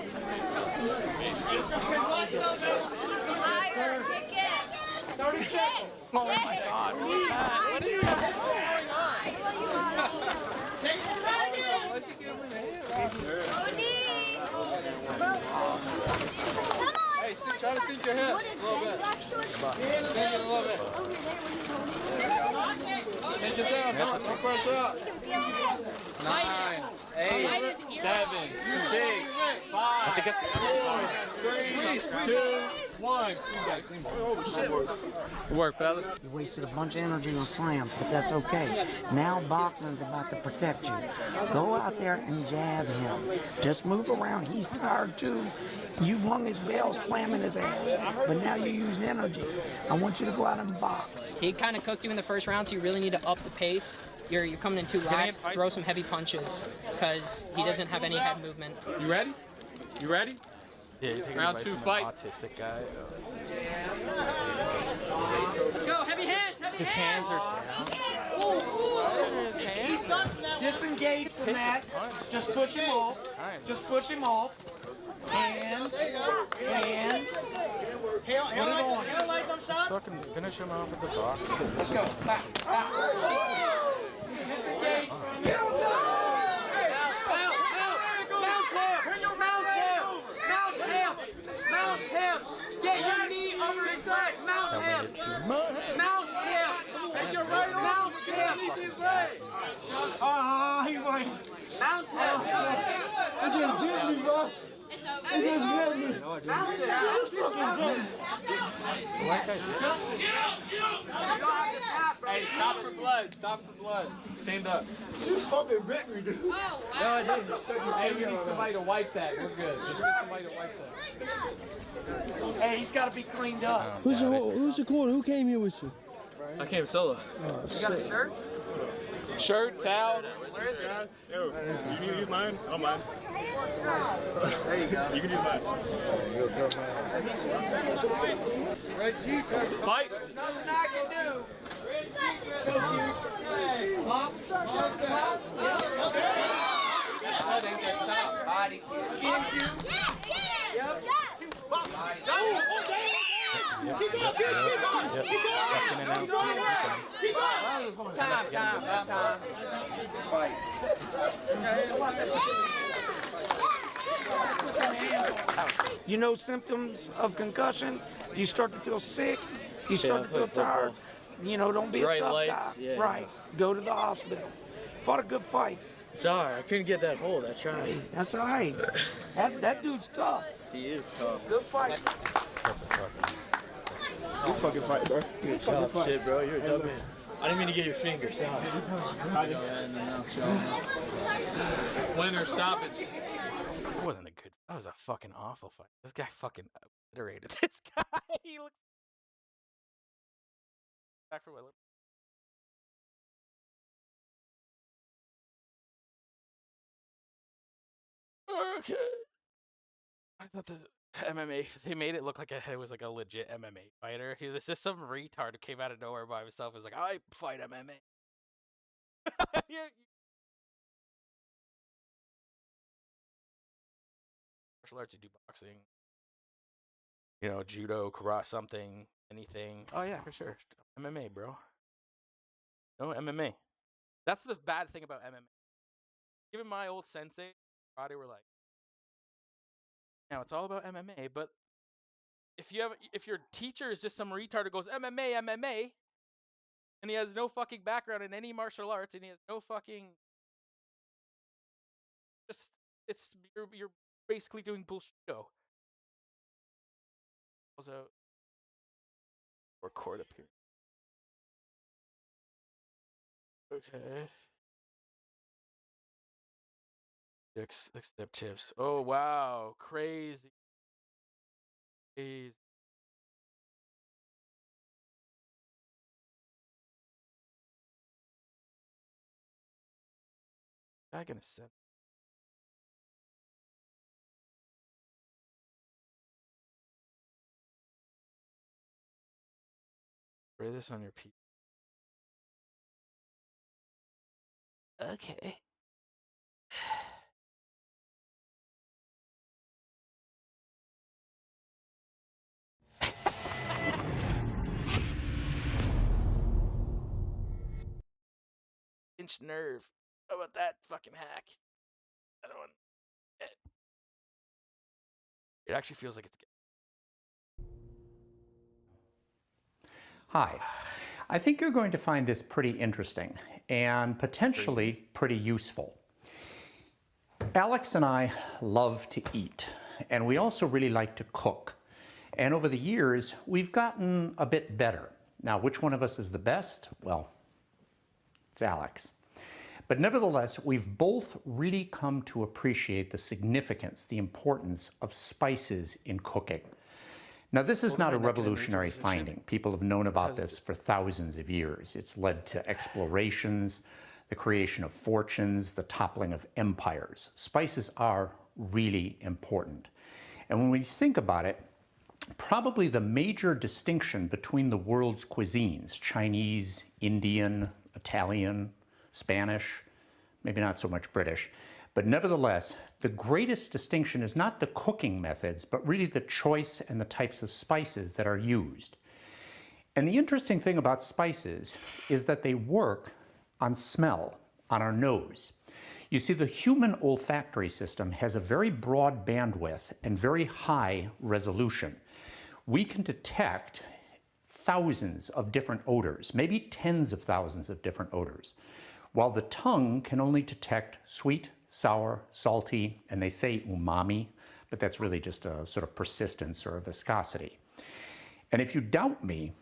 Higher. Kick it. 30 seconds. Oh my God. What is that? Hey, try to sink your head a little bit. Sink it a little bit. Take it down, don't pressure out. 9, 8, 7, 6, 5, 4, 3, 2, 1. Good work, fella. You wasted a bunch of energy on slams, but that's okay. Now boxing's about to protect you. Go out there and jab him. Just move around. He's tired too. You rung his bell slamming his ass, but now you're using energy. I want you to go out and box. He kind of cooked you in the first round, so you really need to up the pace. You're coming in too lax. Throw some heavy punches because he doesn't have any head movement. You ready? Yeah, you're taking round advice 2 from fight. an autistic guy. Let's go, heavy hands. His hands are down. He's not disengage from that. Just push him off. Hands. Put it on. Just fucking finish him off with the box. Let's go. Back. Disengage from it. Mount him. Get your knee over his leg. Mount him. Take your right arm. Mount him. His leg. He went. Mount him. It just hit me, bro. It just hit me. Hey, stop Stop for blood. Stop for blood. Stand up. You just fucking bit me, dude. No, I didn't. Hey, we need somebody to wipe that. We're good. Just get somebody to wipe that. Hey, he's got to be cleaned up. Who's the corner? Who came here with you? I came solo. Oh, you got a shirt? Shirt, towel. Where is it? Yo, you need to use mine? I don't mind. There you go. You can use mine. Fight. There's nothing I can do. Body. Time. Fight. You know symptoms of concussion? You start to feel sick. You start to feel tired. You know, don't be a tough guy. yeah. Right. Go to the hospital. Fought a good fight. Sorry, I couldn't get that hold. I tried. That's all right. That dude's tough. He is tough. Good fight. Good fucking fight, bro. You're tough shit, bro. You're a dumb man. I didn't mean to get your finger. Sorry. Winner, stop it. That wasn't a good. That was a fucking awful fight. This guy fucking obliterated this guy. He looks back for what? Okay. I thought the MMA. They made it look like it was like a legit MMA fighter. This is some retard who came out of nowhere by himself. Was like, I fight MMA. Yeah. Martial arts, you do boxing. You know, judo, karate, something, anything. Oh yeah, for sure. MMA, bro. No MMA. That's the bad thing about MMA. Even my old sensei, karate, were like, now it's all about MMA, but if your teacher is just some retard who goes MMA, and he has no fucking background in any martial arts, and he has no fucking, you're basically doing bullshit. Also, record up here. Okay. Step chips. Oh wow, crazy. Crazy. I gonna send. Spray this on your PC. Okay. Inch nerve. How about that fucking hack? That one. It actually feels like it's. Hi. I think you're going to find this pretty interesting and potentially pretty useful. Alex and I love to eat, and we also really like to cook. And over the years, we've gotten a bit better. Now, which one of us is the best? Well, it's Alex. But nevertheless, we've both really come to appreciate the significance, the importance of spices in cooking. Now, this is not a revolutionary finding. People have known about this for thousands of years. It's led to explorations, the creation of fortunes, the toppling of empires. Spices are really important. And when we think about it, probably the major distinction between the world's cuisines, Chinese, Indian, Italian, Spanish, maybe not so much British, but nevertheless, the greatest distinction is not the cooking methods, but really the choice and the types of spices that are used. And the interesting thing about spices is that they work on smell, on our nose. You see, the human olfactory system has a very broad bandwidth and very high resolution. We can detect thousands of different odors, maybe tens of thousands of different odors, while the tongue can only detect sweet, sour, salty, and they say umami, but that's really just a sort of persistence or a viscosity. And if you doubt me,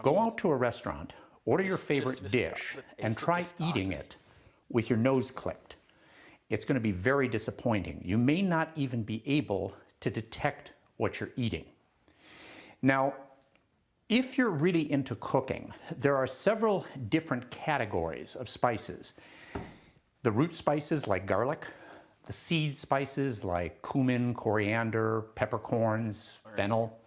go out to a restaurant Order your favorite dish and try eating it with your nose clipped. It's going to be very disappointing. You may not even be able to detect what you're eating. Now, if you're really into cooking, there are several different categories of spices. The root spices like garlic, the seed spices like cumin, coriander, peppercorns, fennel,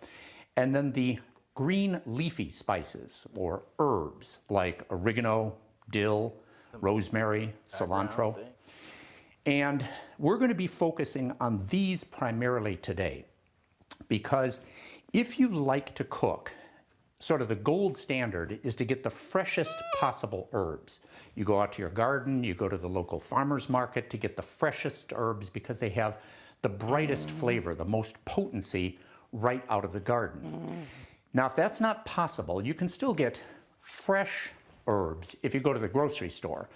and then the green leafy spices or herbs like oregano, dill, rosemary, cilantro. And we're going to be focusing on these primarily today because if you like to cook, sort of the gold standard is to get the freshest possible herbs. You go out to your garden, you go to the local farmer's market to get the freshest herbs because they have the brightest flavor, the most potency right out of the garden. Now, if that's not possible, you can still get fresh herbs if you go to the grocery store.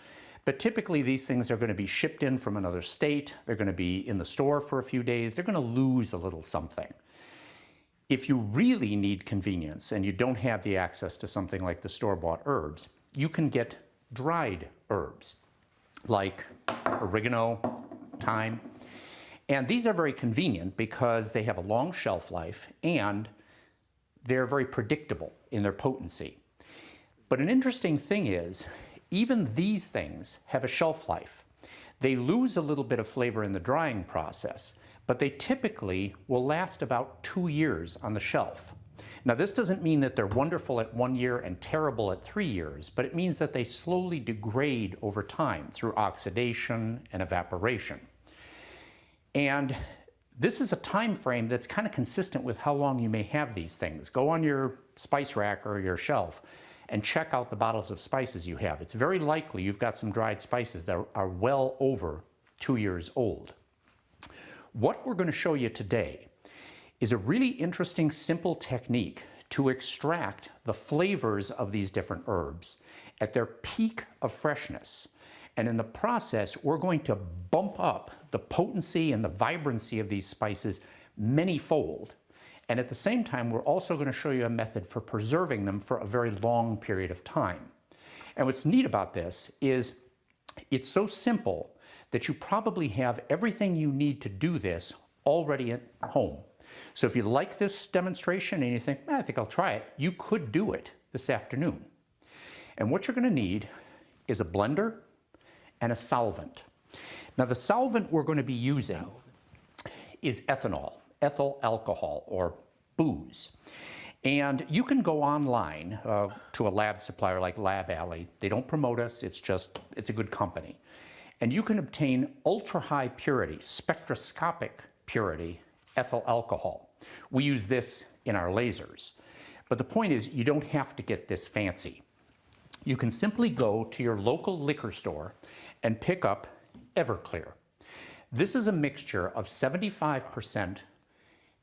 But typically these things are going to be shipped in from another state. They're going to be in the store for a few days. They're going to lose a little something. If you really need convenience and you don't have the access to something like the store-bought herbs, you can get dried herbs like oregano, thyme. And these are very convenient because they have a long shelf life and they're very predictable in their potency. But an interesting thing is, even these things have a shelf life. They lose a little bit of flavor in the drying process, but they typically will last about 2 years on the shelf. Now, this doesn't mean that they're wonderful at 1 year and terrible at 3 years, but it means that they slowly degrade over time through oxidation and evaporation. And this is a time frame that's kind of consistent with how long you may have these things. Go on your spice rack or your shelf and check out the bottles of spices you have. It's very likely you've got some dried spices that are well over 2 years old. What we're going to show you today is a really interesting, simple technique to extract the flavors of these different herbs at their peak of freshness. And in the process, we're going to bump up the potency and the vibrancy of these spices many-fold. And at the same time, we're also going to show you a method for preserving them for a very long period of time. And what's neat about this is it's so simple that you probably have everything you need to do this already at home. So if you like this demonstration and you think, I think I'll try it, you could do it this afternoon. And what you're going to need is a blender and a solvent. Now, the solvent we're going to be using is ethanol, ethyl alcohol, or booze. And you can go online to a lab supplier like Lab Alley. They don't promote us, it's a good company. And you can obtain ultra-high purity, spectroscopic purity ethyl alcohol. We use this in our lasers. But the point is, you don't have to get this fancy. You can simply go to your local liquor store and pick up Everclear. This is a mixture of 75%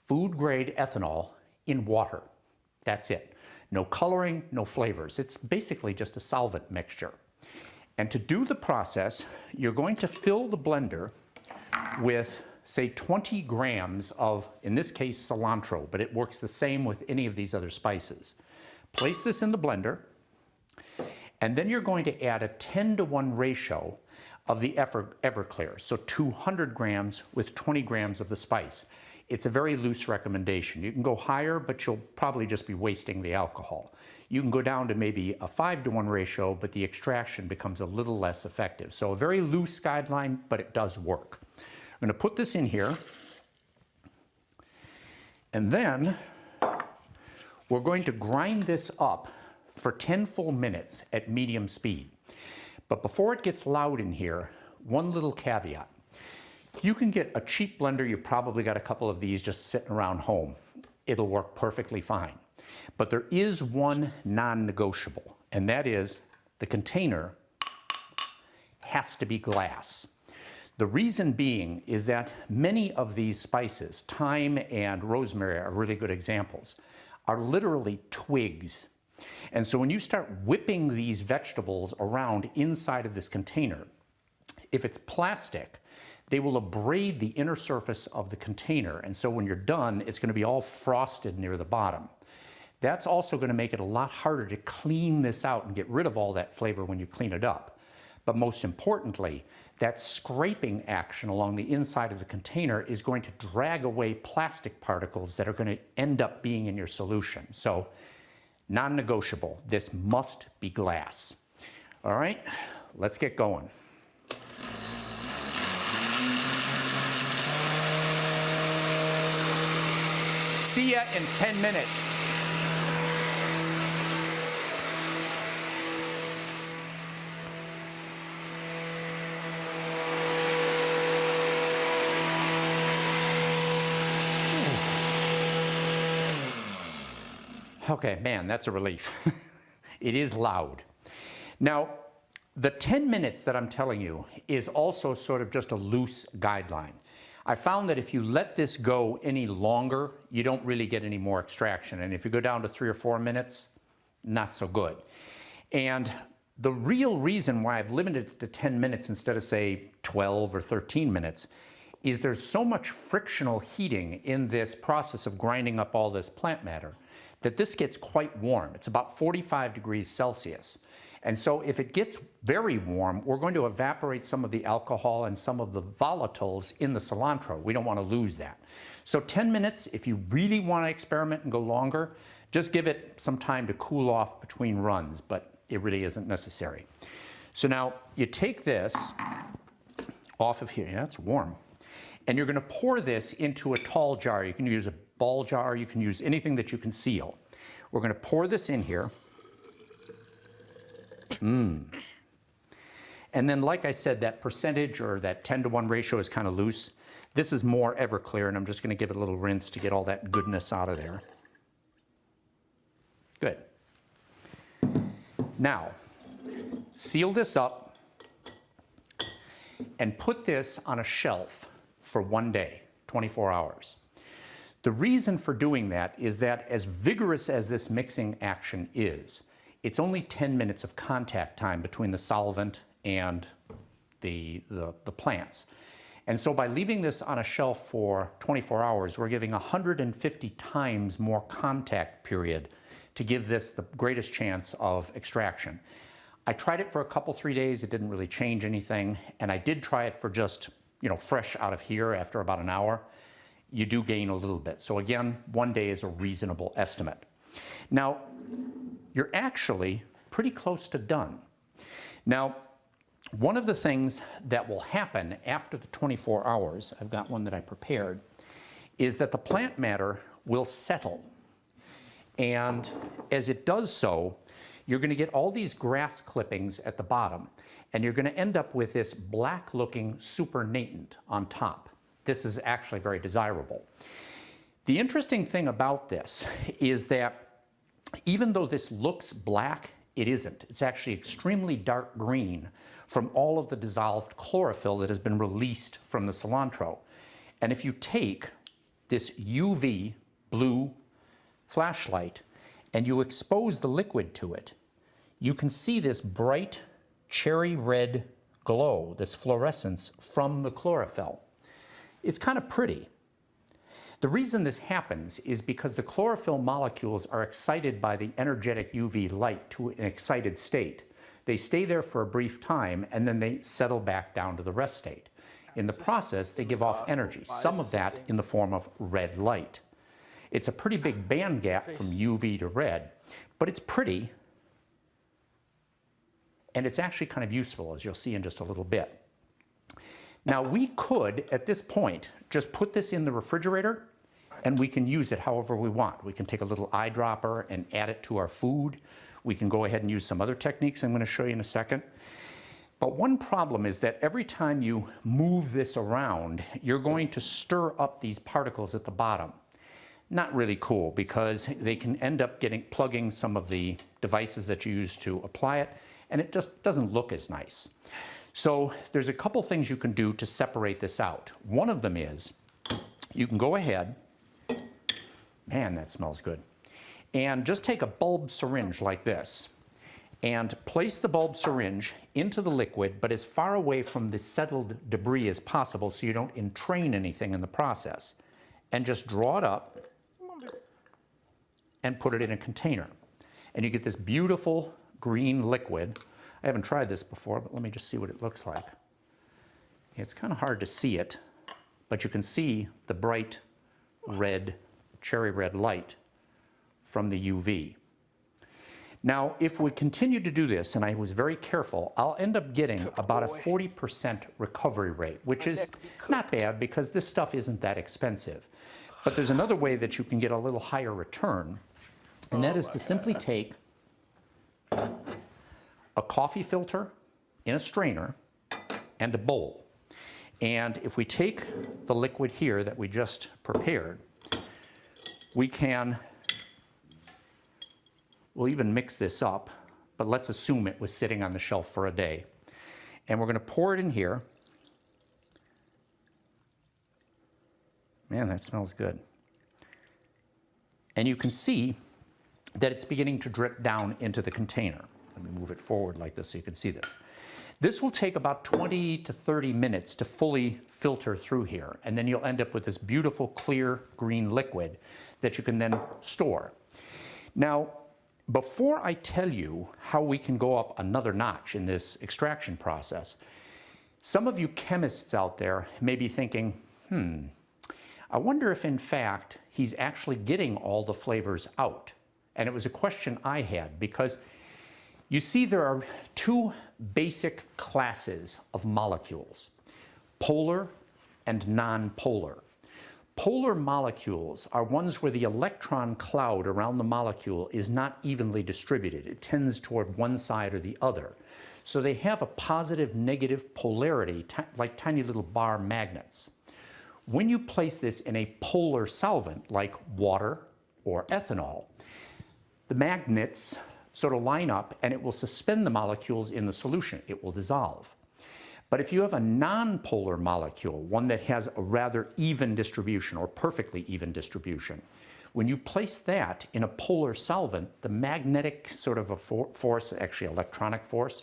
food-grade ethanol in water. That's it. No coloring, no flavors. It's basically just a solvent mixture. And to do the process, you're going to fill the blender with, say, 20 grams of, in this case, cilantro, but it works the same with any of these other spices. Place this in the blender, and then you're going to add a 10-to-1 ratio of the Everclear, so 200 grams with 20 grams of the spice. It's a very loose recommendation. You can go higher, but you'll probably just be wasting the alcohol. You can go down to maybe a 5-to-1 ratio, but the extraction becomes a little less effective. So a very loose guideline, but it does work. I'm going to put this in here, and then we're going to grind this up for 10 full minutes at medium speed. But before it gets loud in here, one little caveat. You can get a cheap blender. You probably got a couple of these just sitting around home. It'll work perfectly fine. But there is one non-negotiable, and that is the container has to be glass. The reason being is that many of these spices, thyme and rosemary are really good examples, are literally twigs. And so when you start whipping these vegetables around inside of this container, if it's plastic, they will abrade the inner surface of the container. And so when you're done, it's going to be all frosted near the bottom. that's also going to make it a lot harder to clean this out and get rid of all that flavor when you clean it up. But most importantly, that scraping action along the inside of the container is going to drag away plastic particles that are going to end up being in your solution. So, non-negotiable. This must be glass. All right, let's get going. See ya in 10 minutes. Okay, man, that's a relief. It is loud. Now, the 10 minutes that I'm telling you is also sort of just a loose guideline. I found that if you let this go any longer, you don't really get any more extraction. And if you go down to 3 or 4 minutes, not so good. And the real reason why I've limited it to 10 minutes instead of, say, 12 or 13 minutes is there's so much frictional heating in this process of grinding up all this plant matter that this gets quite warm. It's about 45 degrees Celsius. And so if it gets very warm, we're going to evaporate some of the alcohol and some of the volatiles in the cilantro. We don't want to lose that. So 10 minutes, if you really want to experiment and go longer, just give it some time to cool off between runs, but it really isn't necessary. So now you take this off of here. Yeah, it's warm. And you're going to pour this into a tall jar. You can use a ball jar. You can use anything that you can seal. We're going to pour this in here. And then, like I said, that percentage or that 10-to-1 ratio is kind of loose. This is more Everclear, and I'm just going to give it a little rinse to get all that goodness out of there. Good. Now, seal this up and put this on a shelf for 1 day, 24 hours. The reason for doing that is that as vigorous as this mixing action is, it's only 10 minutes of contact time between the solvent and the plants. And so by leaving this on a shelf for 24 hours, we're giving 150 times more contact period to give this the greatest chance of extraction. I tried it for a couple, 3 days. It didn't really change anything. And I did try it for just, fresh out of here after about an hour. You do gain a little bit. So again, 1 day is a reasonable estimate. Now, you're actually pretty close to done. Now, one of the things that will happen after the 24 hours, I've got one that I prepared, is that the plant matter will settle. And as it does so, you're going to get all these grass clippings at the bottom, and you're going to end up with this black-looking supernatant on top. This is actually very desirable. The interesting thing about this is that even though this looks black, it isn't. It's actually extremely dark green from all of the dissolved chlorophyll that has been released from the cilantro. And if you take this UV blue flashlight and you expose the liquid to it, you can see this bright cherry red glow, this fluorescence from the chlorophyll. It's kind of pretty. The reason this happens is because the chlorophyll molecules are excited by the energetic UV light to an excited state. They stay there for a brief time and then they settle back down to the rest state. In the process, they give off energy, some of that in the form of red light. It's a pretty big band gap from UV to red, but it's pretty, and it's actually kind of useful, as you'll see in just a little bit. Now, we could, at this point, just put this in the refrigerator and we can use it however we want. We can take a little eyedropper and add it to our food. We can go ahead and use some other techniques I'm going to show you in a second. But one problem is that every time you move this around, you're going to stir up these particles at the bottom. Not really cool, because they can end up plugging some of the devices that you use to apply it, and it just doesn't look as nice. So there's a couple things you can do to separate this out. One of them is you can go ahead, man, that smells good, and just take a bulb syringe like this and place the bulb syringe into the liquid, but as far away from the settled debris as possible so you don't entrain anything in the process. And just draw it up and put it in a container. And you get this beautiful green liquid. I haven't tried this before, but let me just see what it looks like. It's kind of hard to see it, but you can see the bright red, cherry red light from the UV. Now, if we continue to do this, and I was very careful, I'll end up getting about a 40% recovery rate, which is not bad because this stuff isn't that expensive. But there's another way that you can get a little higher return, and that is to simply take a coffee filter in a strainer and a bowl. And if we take the liquid here that we just prepared, we can, we'll even mix this up, but let's assume it was sitting on the shelf for a day. And we're going to pour it in here. Man, that smells good. And you can see that it's beginning to drip down into the container. Let me move it forward like this so you can see this. This will take about 20 to 30 minutes to fully filter through here, and then you'll end up with this beautiful clear green liquid that you can then store. Now, before I tell you how we can go up another notch in this extraction process, some of you chemists out there may be thinking, I wonder if in fact he's actually getting all the flavors out. And it was a question I had because you see there are two basic classes of molecules, polar and non-polar. Polar molecules are ones where the electron cloud around the molecule is not evenly distributed. It tends toward one side or the other. So they have a positive-negative polarity, like tiny little bar magnets. When you place this in a polar solvent, like water or ethanol, the magnets sort of line up and it will suspend the molecules in the solution. It will dissolve. But if you have a non-polar molecule, one that has a rather even distribution or perfectly even distribution, when you place that in a polar solvent, the magnetic sort of a force, actually electronic force,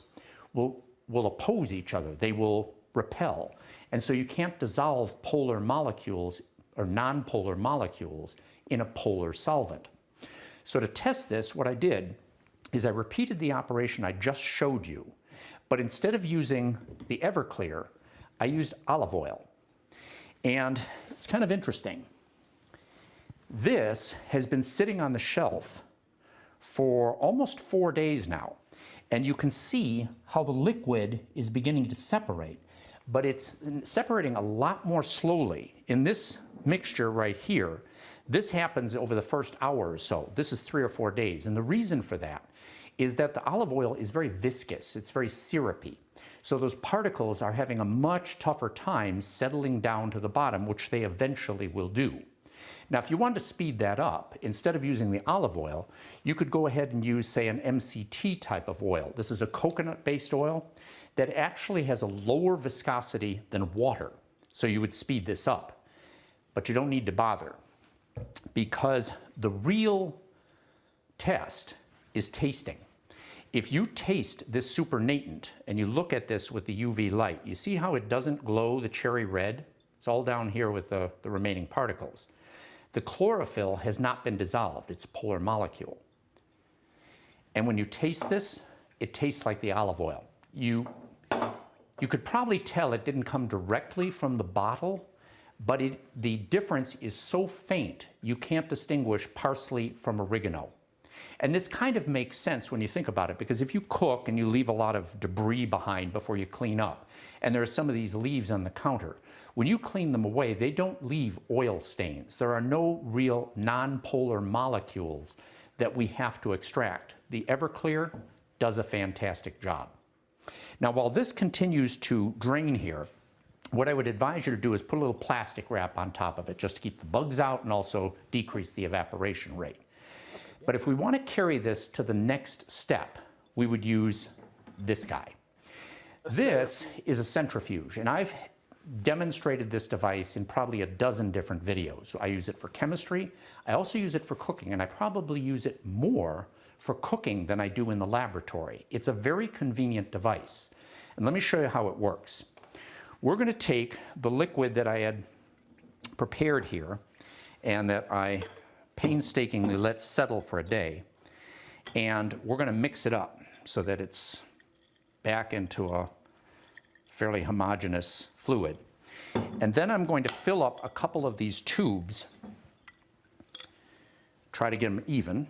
will oppose each other. They will repel. And so you can't dissolve polar molecules or non-polar molecules in a polar solvent. So to test this, what I did is I repeated the operation I just showed you, but instead of using the Everclear, I used olive oil. And it's kind of interesting. This has been sitting on the shelf for almost 4 days now. And you can see how the liquid is beginning to separate, but it's separating a lot more slowly. In this mixture right here, this happens over the first hour or so. This is 3 or 4 days. And the reason for that is that the olive oil is very viscous. It's very syrupy. So those particles are having a much tougher time settling down to the bottom, which they eventually will do. Now, if you want to speed that up, instead of using the olive oil, you could go ahead and use, say, an MCT type of oil. This is a coconut-based oil that actually has a lower viscosity than water. So you would speed this up. But you don't need to bother, because the real test is tasting. If you taste this supernatant and you look at this with the UV light, you see how it doesn't glow the cherry red? It's all down here with the remaining particles. The chlorophyll has not been dissolved. It's a polar molecule. And when you taste this, it tastes like the olive oil. You could probably tell it didn't come directly from the bottle, but the difference is so faint you can't distinguish parsley from oregano. And this kind of makes sense when you think about it, because if you cook and you leave a lot of debris behind before you clean up, and there are some of these leaves on the counter, when you clean them away, they don't leave oil stains. There are no real non-polar molecules that we have to extract. The Everclear does a fantastic job. Now, while this continues to drain here, what I would advise you to do is put a little plastic wrap on top of it just to keep the bugs out and also decrease the evaporation rate. But if we want to carry this to the next step, we would use this guy. This is a centrifuge, and I've demonstrated this device in probably a dozen different videos. So I use it for chemistry. I also use it for cooking, and I probably use it more for cooking than I do in the laboratory. It's a very convenient device. And let me show you how it works. We're going to take the liquid that I had prepared here and that I painstakingly let settle for a day. And we're going to mix it up so that it's back into a fairly homogeneous fluid. And then I'm going to fill up a couple of these tubes, try to get them even.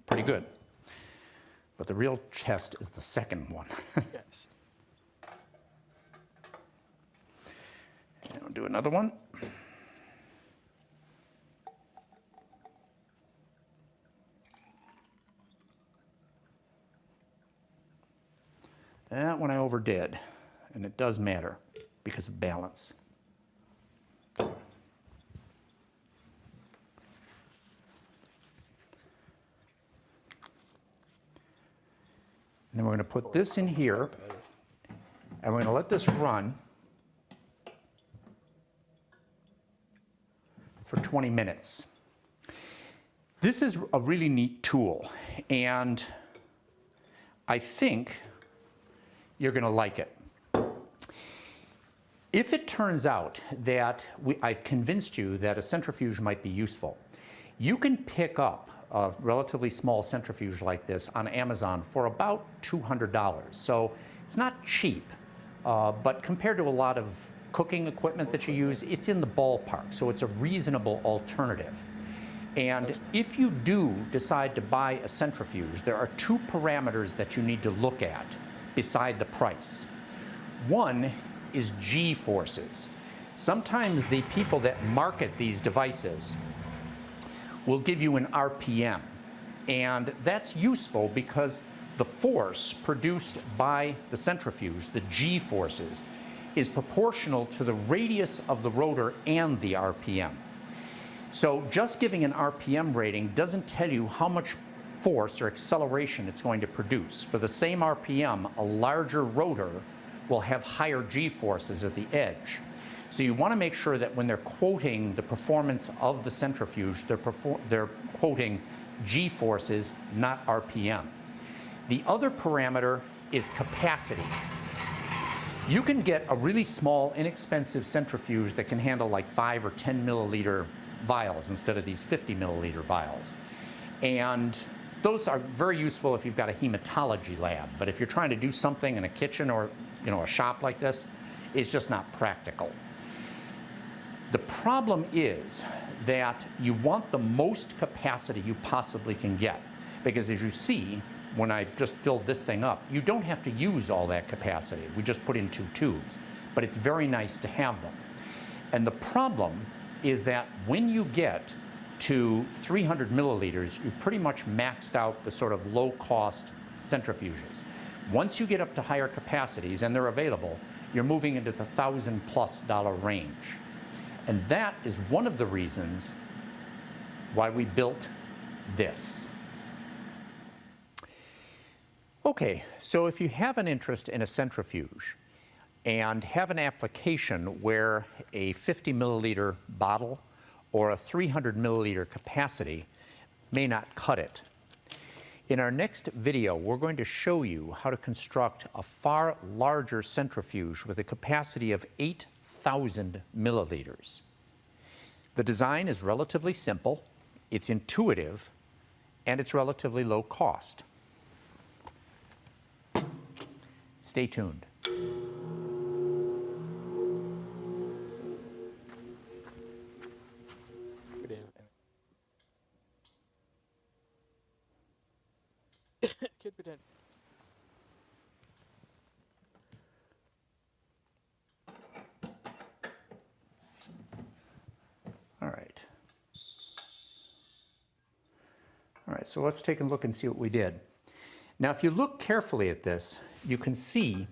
Pretty good. But the real test is the second one. Yes. And I'll do another one. That one I overdid, and it does matter because of balance. And then we're going to put this in here, and we're going to let this run for 20 minutes. This is a really neat tool, and I think you're going to like it. If it turns out that I've convinced you that a centrifuge might be useful, you can pick up a relatively small centrifuge like this on Amazon for about $200. So it's not cheap, but compared to a lot of cooking equipment that you use, it's in the ballpark. So it's a reasonable alternative. And if you do decide to buy a centrifuge, there are two parameters that you need to look at beside the price. One is G-forces. Sometimes the people that market these devices will give you an RPM. And that's useful because the force produced by the centrifuge, the G-forces, is proportional to the radius of the rotor and the RPM. So just giving an RPM rating doesn't tell you how much force or acceleration it's going to produce. For the same RPM, a larger rotor will have higher G-forces at the edge. So you want to make sure that when they're quoting the performance of the centrifuge, they're quoting G-forces, not RPM. The other parameter is capacity. You can get a really small, inexpensive centrifuge that can handle like 5 or 10 milliliter vials instead of these 50 milliliter vials. And those are very useful if you've got a hematology lab. But if you're trying to do something in a kitchen or a shop like this, it's just not practical. The problem is that you want the most capacity you possibly can get, because as you see, when I just filled this thing up, you don't have to use all that capacity. We just put in 2 tubes, but it's very nice to have them. And the problem is that when you get to 300 milliliters, you pretty much maxed out the sort of low-cost centrifuges. Once you get up to higher capacities, and they're available, you're moving into the $1,000+ range. And that is one of the reasons why we built this. Okay, so if you have an interest in a centrifuge and have an application where a 50 milliliter bottle or a 300 milliliter capacity may not cut it, in our next video, we're going to show you how to construct a far larger centrifuge with a capacity of 8,000 milliliters. The design is relatively simple, it's intuitive, and it's relatively low cost. Stay tuned. Could be dead. All right. All right, so let's take a look and see what we did. Now, if you look carefully at this, you can see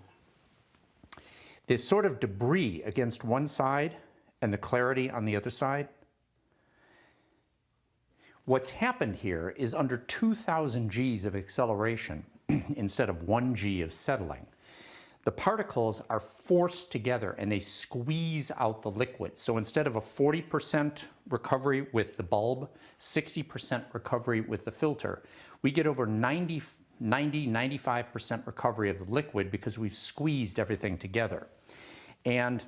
this sort of debris against one side and the clarity on the other side. What's happened here is under 2,000 Gs of acceleration instead of 1 G of settling, the particles are forced together and they squeeze out the liquid. So instead of a 40% recovery with the bulb, 60% recovery with the filter, we get over 90% 90–95% recovery of the liquid because we've squeezed everything together. And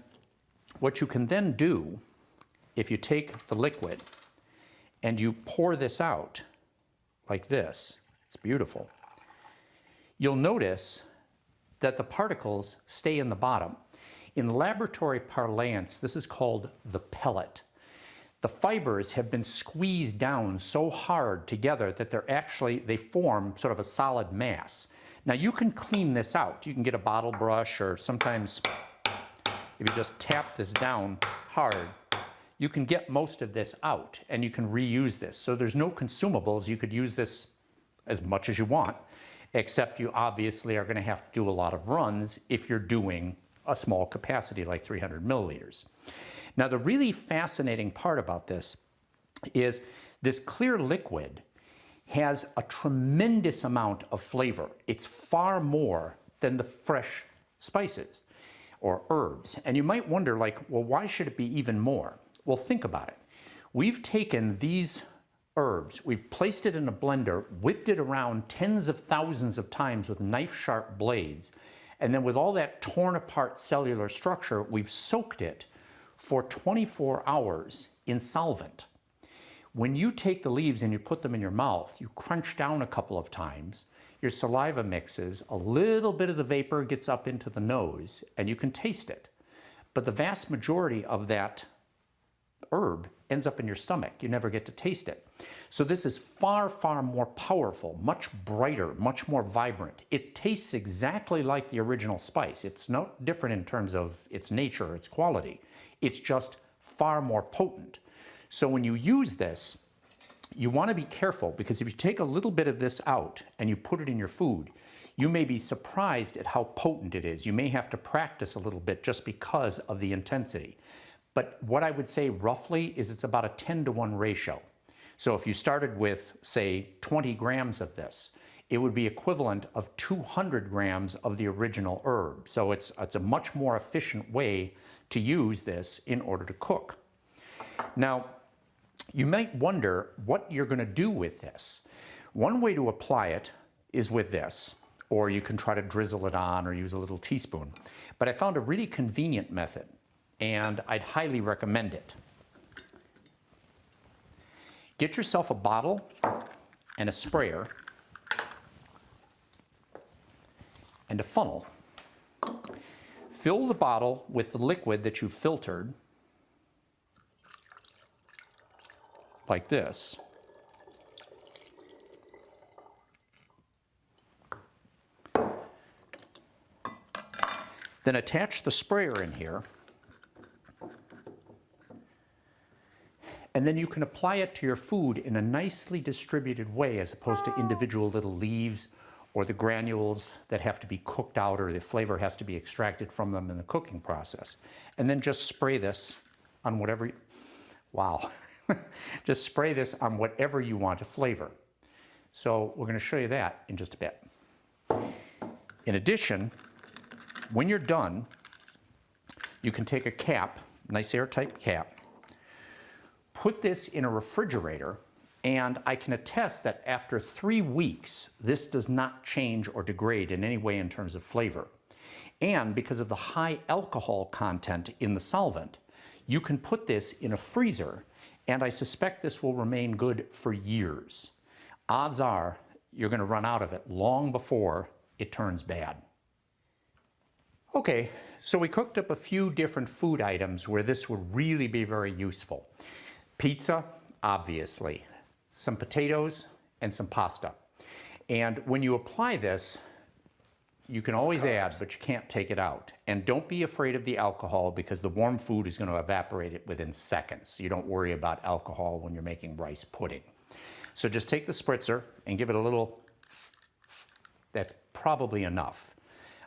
what you can then do, if you take the liquid and you pour this out like this, it's beautiful, you'll notice that the particles stay in the bottom. In laboratory parlance, this is called the pellet. The fibers have been squeezed down so hard together that they form sort of a solid mass. Now you can clean this out. You can get a bottle brush, or sometimes if you just tap this down hard, you can get most of this out and you can reuse this. So there's no consumables. You could use this as much as you want, except you obviously are going to have to do a lot of runs if you're doing a small capacity like 300 milliliters. Now, the really fascinating part about this is this clear liquid has a tremendous amount of flavor. It's far more than the fresh spices or herbs. And you might wonder, like, well, why should it be even more? Well, think about it. We've taken these herbs, we've placed it in a blender, whipped it around tens of thousands of times with knife-sharp blades, and then with all that torn apart cellular structure, we've soaked it for 24 hours in solvent. When you take the leaves and you put them in your mouth, you crunch down a couple of times, your saliva mixes, a little bit of the vapor gets up into the nose, and you can taste it. But the vast majority of that herb ends up in your stomach. You never get to taste it. So this is far, far more powerful, much brighter, much more vibrant. It tastes exactly like the original spice. It's no different in terms of its nature, its quality. It's just far more potent. So when you use this, you want to be careful, because if you take a little bit of this out and you put it in your food, you may be surprised at how potent it is. You may have to practice a little bit just because of the intensity. But what I would say roughly is it's about a 10-to-1 ratio. So if you started with, say, 20 grams of this, it would be equivalent of 200 grams of the original herb. So it's a much more efficient way to use this in order to cook. Now, you might wonder what you're going to do with this. One way to apply it is with this, or you can try to drizzle it on or use a little teaspoon. But I found a really convenient method, and I'd highly recommend it. Get yourself a bottle and a sprayer and a funnel. Fill the bottle with the liquid that you filtered, like this. Then attach the sprayer in here, and then you can apply it to your food in a nicely distributed way, as opposed to individual little leaves or the granules that have to be cooked out, or the flavor has to be extracted from them in the cooking process. And then just spray this on whatever, wow. Just spray this on whatever you want to flavor. So we're going to show you that in just a bit. In addition, when you're done, you can take a cap, nice airtight cap, put this in a refrigerator, and I can attest that after 3 weeks, this does not change or degrade in any way in terms of flavor. And because of the high alcohol content in the solvent, you can put this in a freezer, and I suspect this will remain good for years. Odds are you're going to run out of it long before it turns bad. Okay, so we cooked up a few different food items where this would really be very useful. Pizza, obviously. Some potatoes and some pasta. And when you apply this, you can always add, but you can't take it out. And don't be afraid of the alcohol, because the warm food is going to evaporate it within seconds. You don't worry about alcohol when you're making rice pudding. So just take the spritzer and give it a little, that's probably enough.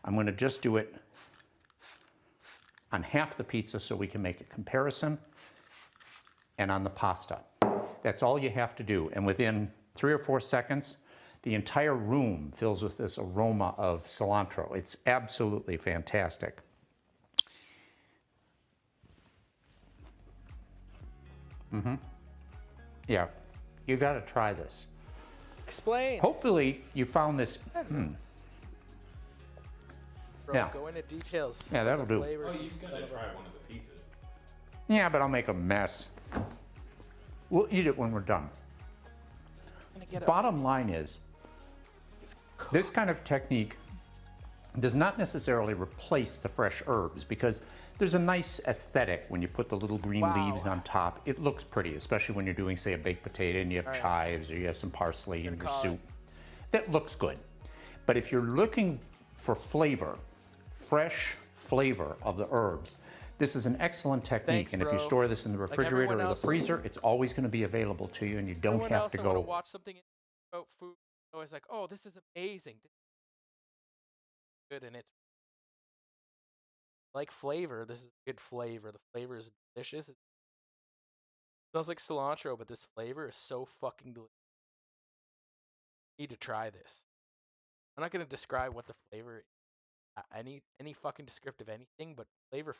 I'm going to just do it on half the pizza so we can make a comparison, and on the pasta. That's all you have to do. And within 3 or 4 seconds, the entire room fills with this aroma of cilantro. It's absolutely fantastic. Yeah, you gotta try this. Explain. Hopefully you found this. Bro, Yeah. go into details. Yeah, that'll do. Flavors. Oh, you gotta try one of the pizzas. Yeah, but I'll make a mess. We'll eat it when we're done. Bottom line is, this kind of technique does not necessarily replace the fresh herbs because there's a nice aesthetic when you put the little green leaves on top. It looks pretty, especially when you're doing, say, a baked potato and you have chives or you have some parsley in your soup. That looks good. But if you're looking for flavor, fresh flavor of the herbs, this is an excellent technique. And if you store this in the refrigerator or the freezer, it's always going to be available to you and you don't have to go. Watch something about food. I was like, oh, this is amazing. Good, and it's like flavor. This is good flavor. The flavor is delicious. It smells like cilantro, but this flavor is so fucking delicious. You need to try this. I'm not gonna describe what the flavor is. Any fucking descriptive anything, but flavor.